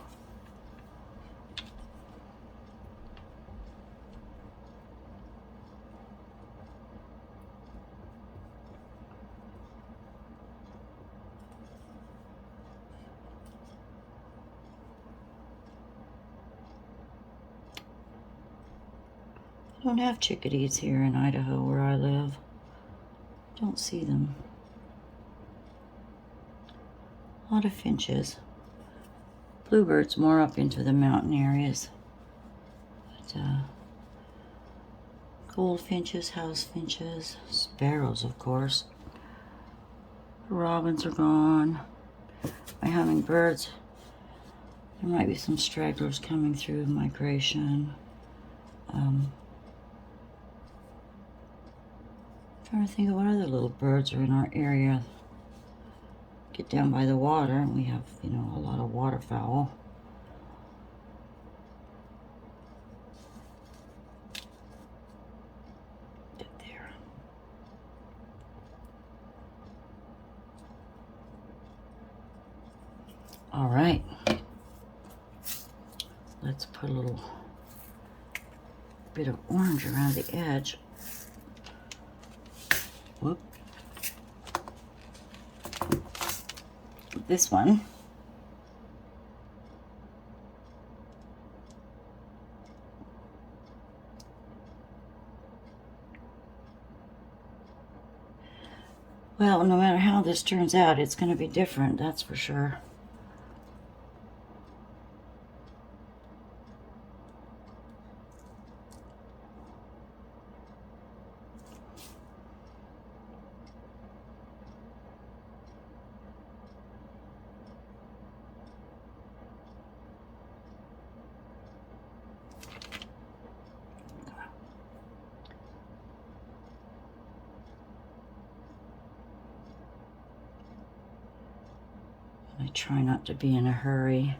I don't have chickadees here in Idaho where I live. Don't see them. A lot of finches. Bluebirds more up into the mountain areas. But goldfinches, house finches, sparrows, of course. The robins are gone. My hummingbirds. There might be some stragglers coming through migration. Trying to think of what other little birds are in our area. Get down by the water, and we have, a lot of waterfowl. Get there. All right. Let's put a little bit of orange around the edge. Whoop. This one. Well, no matter how this turns out, it's going to be different, that's for sure. I try not to be in a hurry.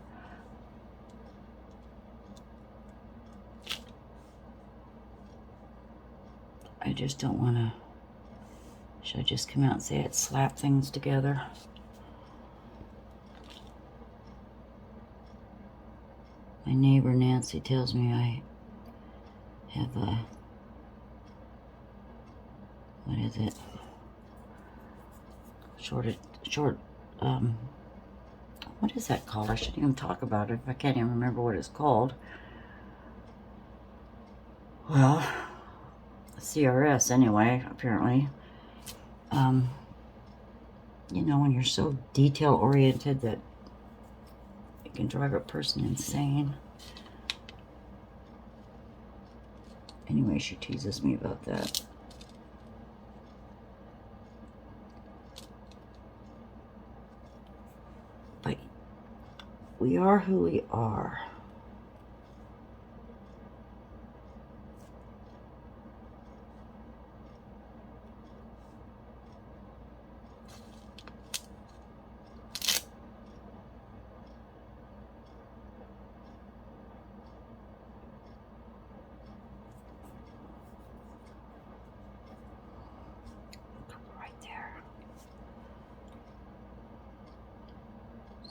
I just don't want to. Should I just come out and say it, slap things together? My neighbor Nancy tells me I have a, what is it? What is that called? I shouldn't even talk about it if I can't even remember what it's called. Well, CRS anyway, apparently. You know, when you're so detail oriented that it can drive a person insane. Anyway, she teases me about that. But we are who we are.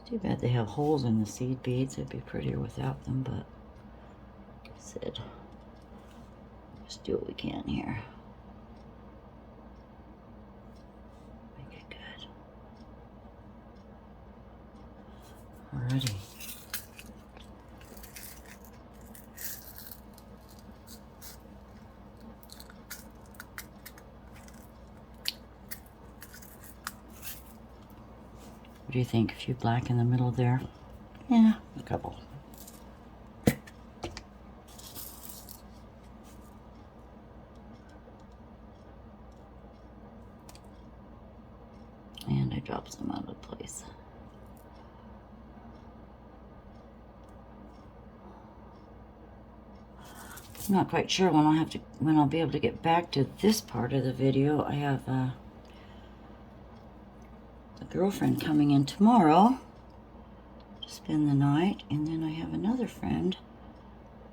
Too bad they have holes in the seed beads. It'd be prettier without them, but like I said, just do what we can here. Make it good. Alrighty. What do you think? A few black in the middle there? Yeah, a couple. And I dropped some out of place. I'm not quite sure when I'll be able to get back to this part of the video. I have a girlfriend coming in tomorrow to spend the night, and then I have another friend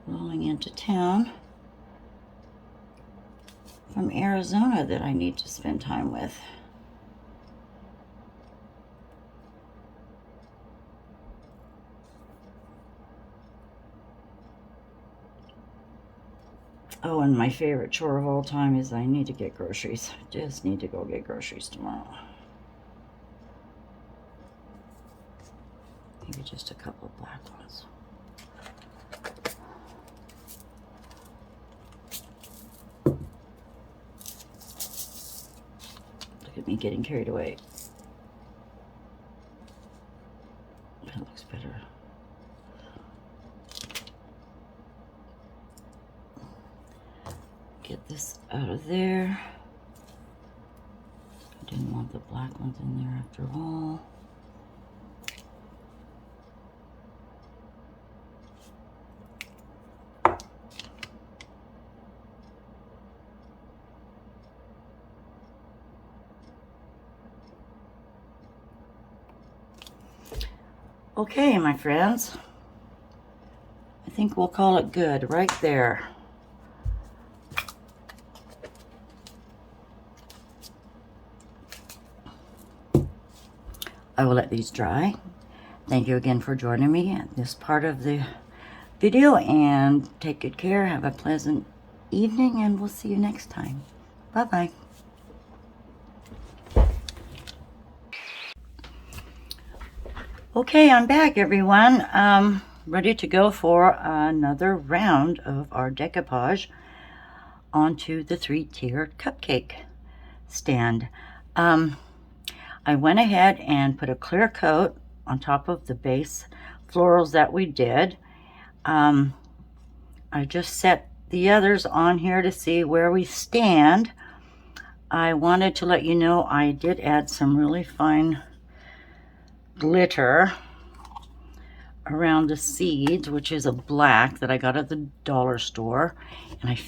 rolling into town from Arizona that I need to spend time with. Oh, and my favorite chore of all time is I need to get groceries. Just need to go get groceries tomorrow. Maybe just a couple of black ones. Look at me getting carried away. That looks better. Get this out of there. I didn't want the black ones in there after all. Okay, my friends, I think we'll call it good right there. I will let these dry. Thank you again for joining me at this part of the video, and take good care. Have a pleasant evening, and we'll see you next time. Bye-bye. Okay, I'm back, everyone. Ready to go for another round of our decoupage onto the 3-tiered cupcake stand. I went ahead and put a clear coat on top of the base florals that we did. I just set the others on here to see where we stand. I wanted to let you know I did add some really fine glitter around the seeds, which is a black that I got at the dollar store. And I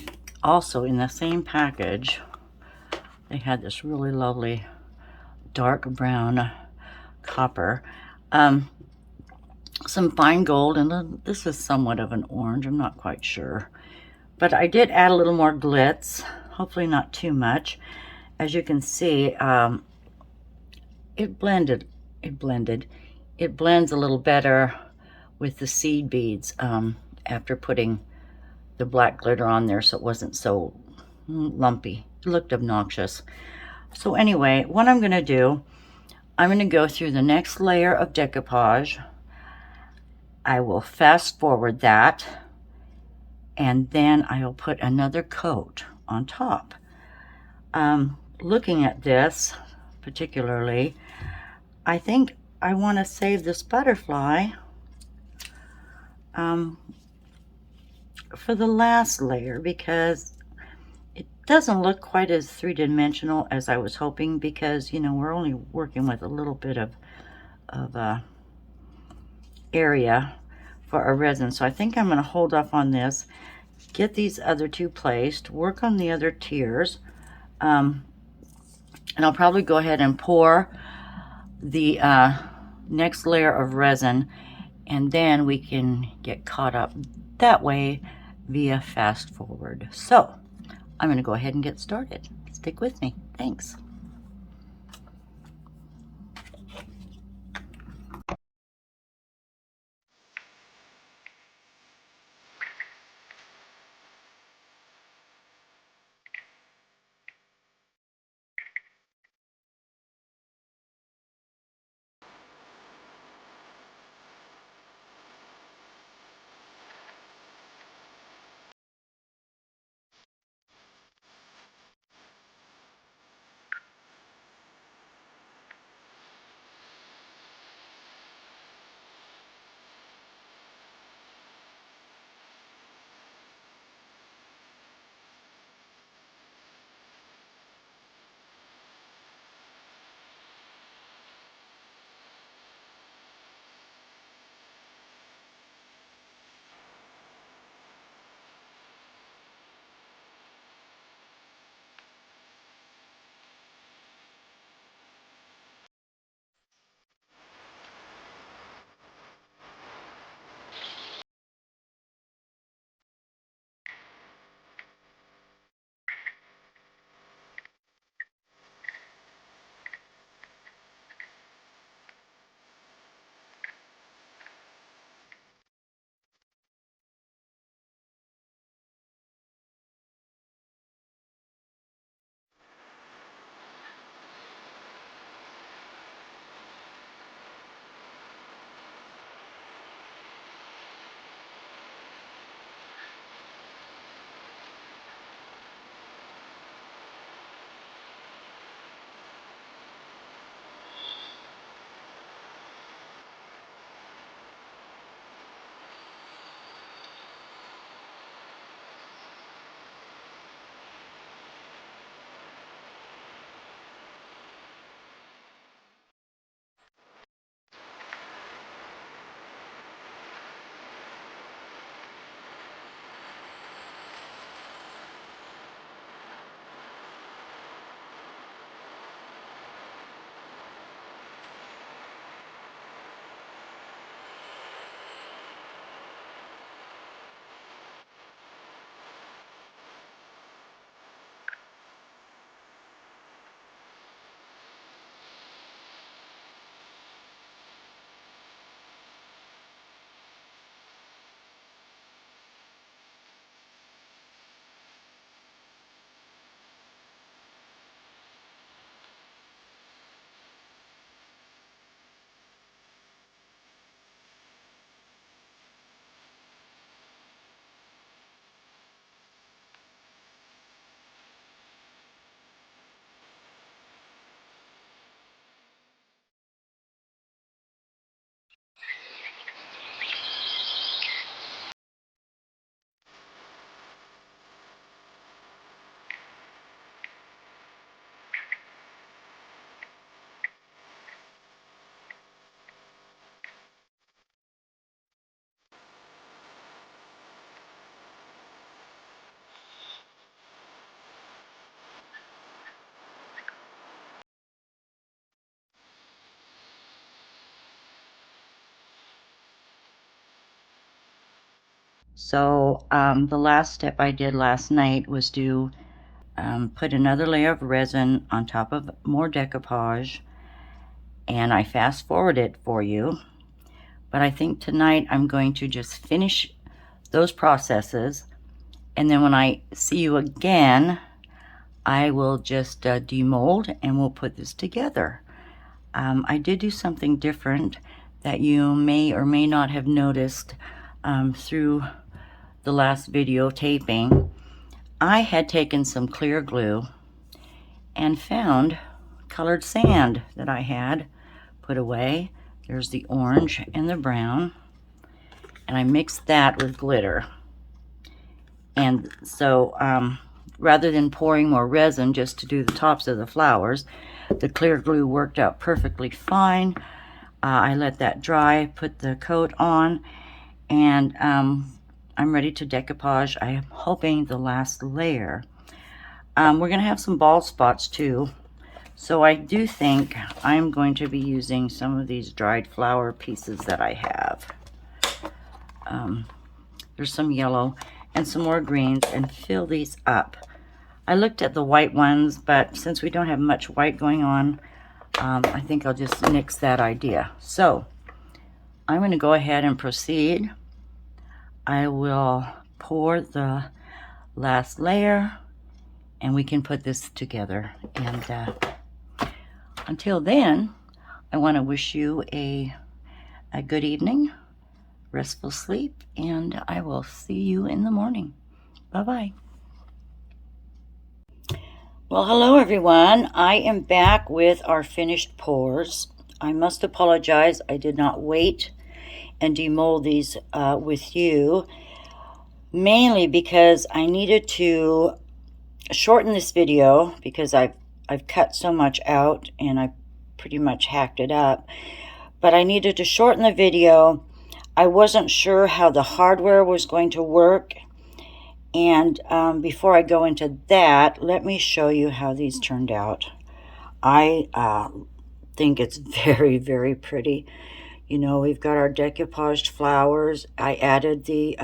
also, in the same package, they had this really lovely dark brown copper. Some fine gold, and this is somewhat of an orange. I'm not quite sure. But I did add a little more glitz, hopefully not too much. As you can see, it blends a little better with the seed beads after putting the black glitter on there, so it wasn't so lumpy. It looked obnoxious. So anyway, what I'm going to do, I'm going to go through the next layer of decoupage. I will fast forward that, and then I'll put another coat on top. Looking at this particularly, I think I want to save this butterfly for the last layer, because it doesn't look quite as three-dimensional as I was hoping, because, you know, we're only working with a little bit of area for our resin. So I think I'm going to hold off on this, get these other two placed, work on the other tiers, and I'll probably go ahead and pour the next layer of resin, and then we can get caught up that way via fast forward. So I'm going to go ahead and get started. Stick with me. Thanks. So the last step I did last night was to put another layer of resin on top of more decoupage, and I fast forwarded it for you. But I think tonight I'm going to just finish those processes, and then when I see you again, I will just demold and we'll put this together. I did do something different that you may or may not have noticed through the last video taping. I had taken some clear glue and found colored sand that I had put away. There's the orange and the brown, and I mixed that with glitter. And so rather than pouring more resin just to do the tops of the flowers, the clear glue worked out perfectly fine. I let that dry, put the coat on, and I'm ready to decoupage. I am hoping the last layer. We're going to have some bald spots too, so I do think I'm going to be using some of these dried flower pieces that I have. There's some yellow and some more greens, and fill these up. I looked at the white ones, but since we don't have much white going on, I think I'll just nix that idea. So I'm going to go ahead and proceed. I will pour the last layer and we can put this together. And until then, I want to wish you a good evening, restful sleep, and I will see you in the morning. Bye-bye. Well, hello everyone. I am back with our finished pours. I must apologize. I did not wait and demold these with you, mainly because I needed to shorten this video because I've cut so much out and I pretty much hacked it up. But I needed to shorten the video. I wasn't sure how the hardware was going to work. And before I go into that, let me show you how these turned out. I think it's very, very pretty. You know, we've got our decoupaged flowers. I added the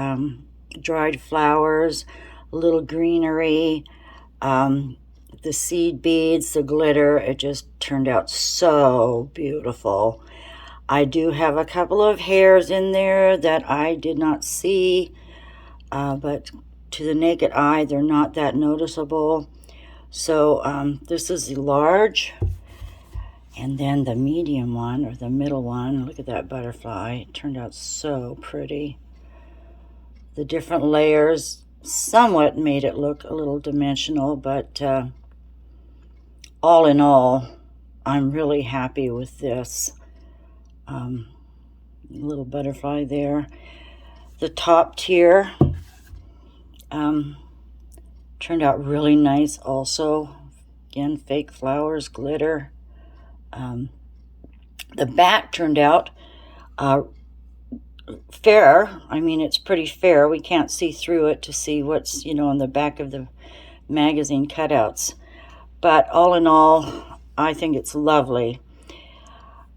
dried flowers, a little greenery, the seed beads, the glitter. It just turned out so beautiful. I do have a couple of hairs in there that I did not see, but to the naked eye, they're not that noticeable. So this is the large, and then the medium one, or the middle one. Look at that butterfly. It turned out so pretty. The different layers somewhat made it look a little dimensional, but all in all, I'm really happy with this. Little butterfly there. The top tier turned out really nice also. Again, fake flowers, glitter. The back turned out fair. I mean, it's pretty fair. We can't see through it to see what's, you know, on the back of the magazine cutouts. But all in all, I think it's lovely.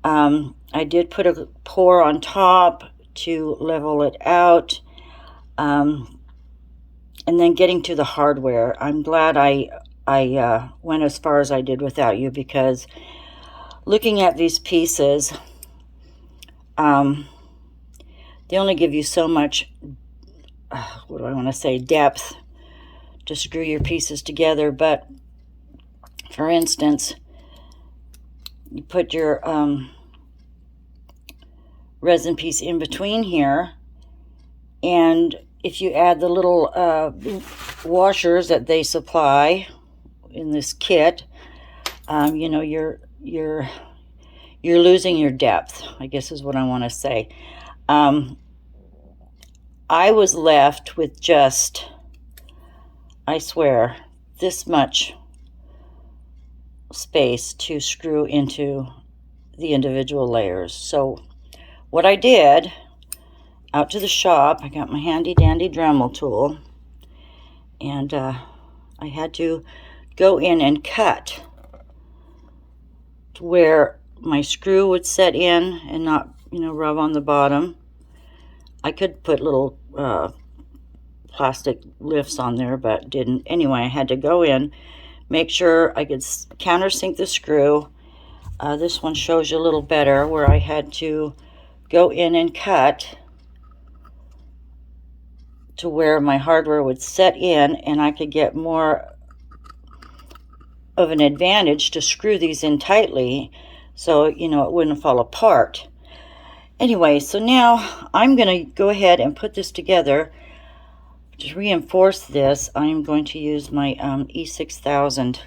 I did put a pour on top to level it out. And then getting to the hardware, I'm glad I went as far as I did without you, because looking at these pieces, they only give you so much, what do I want to say, depth to screw your pieces together. But for instance, you put your resin piece in between here, and if you add the little washers that they supply in this kit, you know, you're losing your depth, I guess is what I want to say. I was left with just, I swear, this much space to screw into the individual layers. So what I did, out to the shop, I got my handy dandy Dremel tool, and I had to go in and cut to where my screw would set in and not, you know, rub on the bottom. I could put little plastic lifts on there, but didn't. Anyway, I had to go in, make sure I could countersink the screw. This one shows you a little better, where I had to go in and cut to where my hardware would set in, and I could get more of an advantage to screw these in tightly so, you know, it wouldn't fall apart. Anyway, so now I'm going to go ahead and put this together. To reinforce this, I'm going to use my E6000.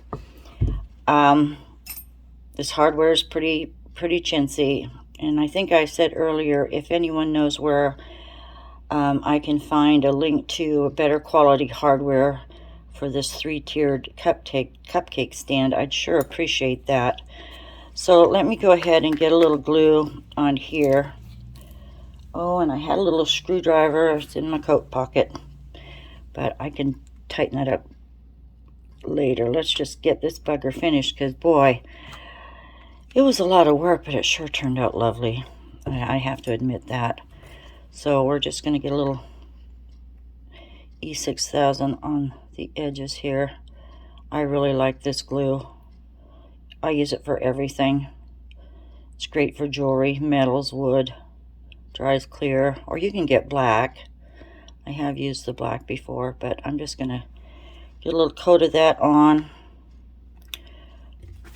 This hardware is pretty chintzy, and I think I said earlier, if anyone knows where I can find a link to a better quality hardware for this 3-tiered cupcake stand, I'd sure appreciate that. So let me go ahead and get a little glue on here. Oh, and I had a little screwdriver. It's in my coat pocket, but I can tighten that up later. Let's just get this bugger finished, because boy, it was a lot of work, but it sure turned out lovely. I have to admit that. So we're just going to get a little E6000 on the edges here. I really like this glue. I use it for everything. It's great for jewelry, metals, wood. Dries clear, or you can get black. I have used the black before, but I'm just going to get a little coat of that on.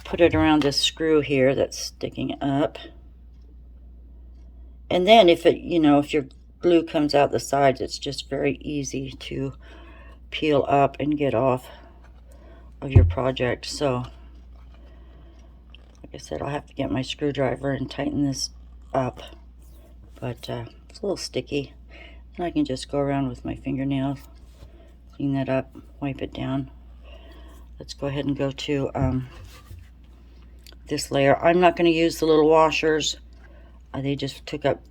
Put it around this screw here that's sticking up. And then if it, you know, if your glue comes out the sides, it's just very easy to peel up and get off of your project. So, like I said, I'll have to get my screwdriver and tighten this up. But it's a little sticky. And I can just go around with my fingernails, clean that up, wipe it down. Let's go ahead and go to this layer. I'm not going to use the little washers. They just took up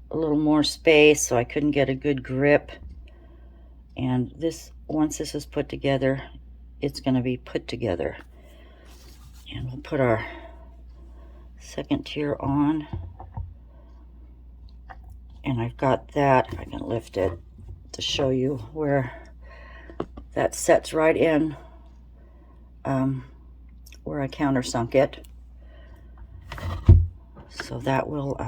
a little more space, so I couldn't get a good grip. And this, once this is put together, it's going to be put together. And we'll put our second tier on. And I've got that. I can lift it to show you where that sets right in, where I countersunk it. So that will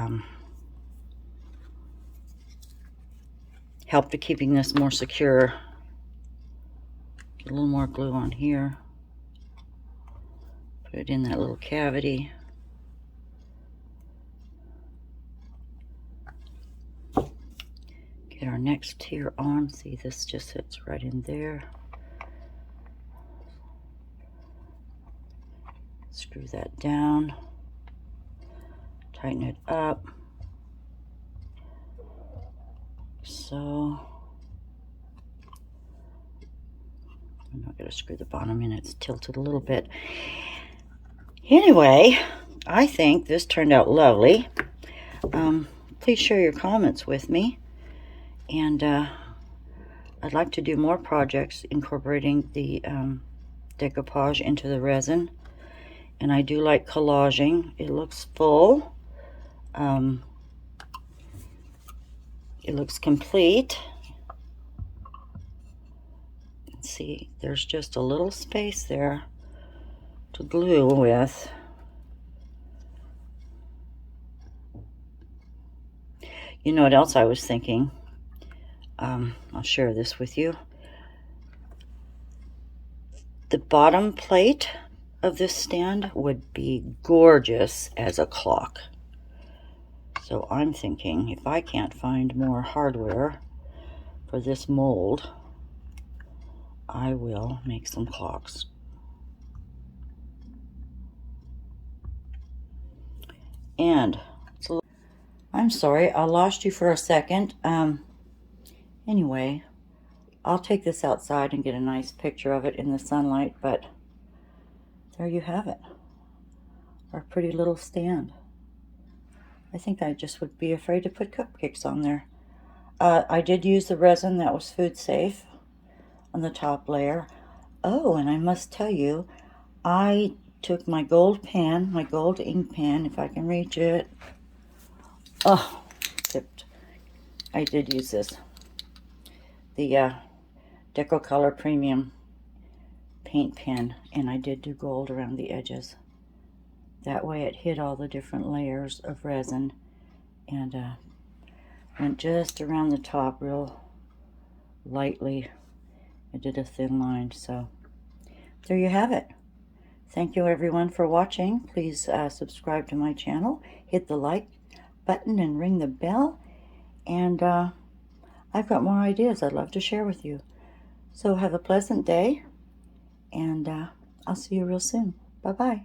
help to keeping this more secure. Get a little more glue on here. Put it in that little cavity. Get our next tier on. See, this just sits right in there. Screw that down. Tighten it up. So, I'm not going to screw the bottom in. It's tilted a little bit. Anyway, I think this turned out lovely. Please share your comments with me. And I'd like to do more projects incorporating the decoupage into the resin. And I do like collaging. It looks full. It looks complete. See, there's just a little space there to glue with. You know what else I was thinking? I'll share this with you. The bottom plate of this stand would be gorgeous as a clock. So I'm thinking, if I can't find more hardware for this mold, I will make some clocks. And so, I'm sorry, I lost you for a second. Anyway, I'll take this outside and get a nice picture of it in the sunlight, but there you have it. Our pretty little stand. I think I just would be afraid to put cupcakes on there. I did use the resin that was food safe on the top layer. Oh, and I must tell you, I took my gold pen, my gold ink pen, if I can reach it. Oh, tipped. I did use this. the Decocolor Premium paint pen, and I did do gold around the edges. That way it hid all the different layers of resin, and went just around the top real lightly. I did a thin line, so there you have it. Thank you everyone for watching. Please subscribe to my channel, hit the like button and ring the bell, and I've got more ideas I'd love to share with you. So have a pleasant day, and I'll see you real soon. Bye-bye.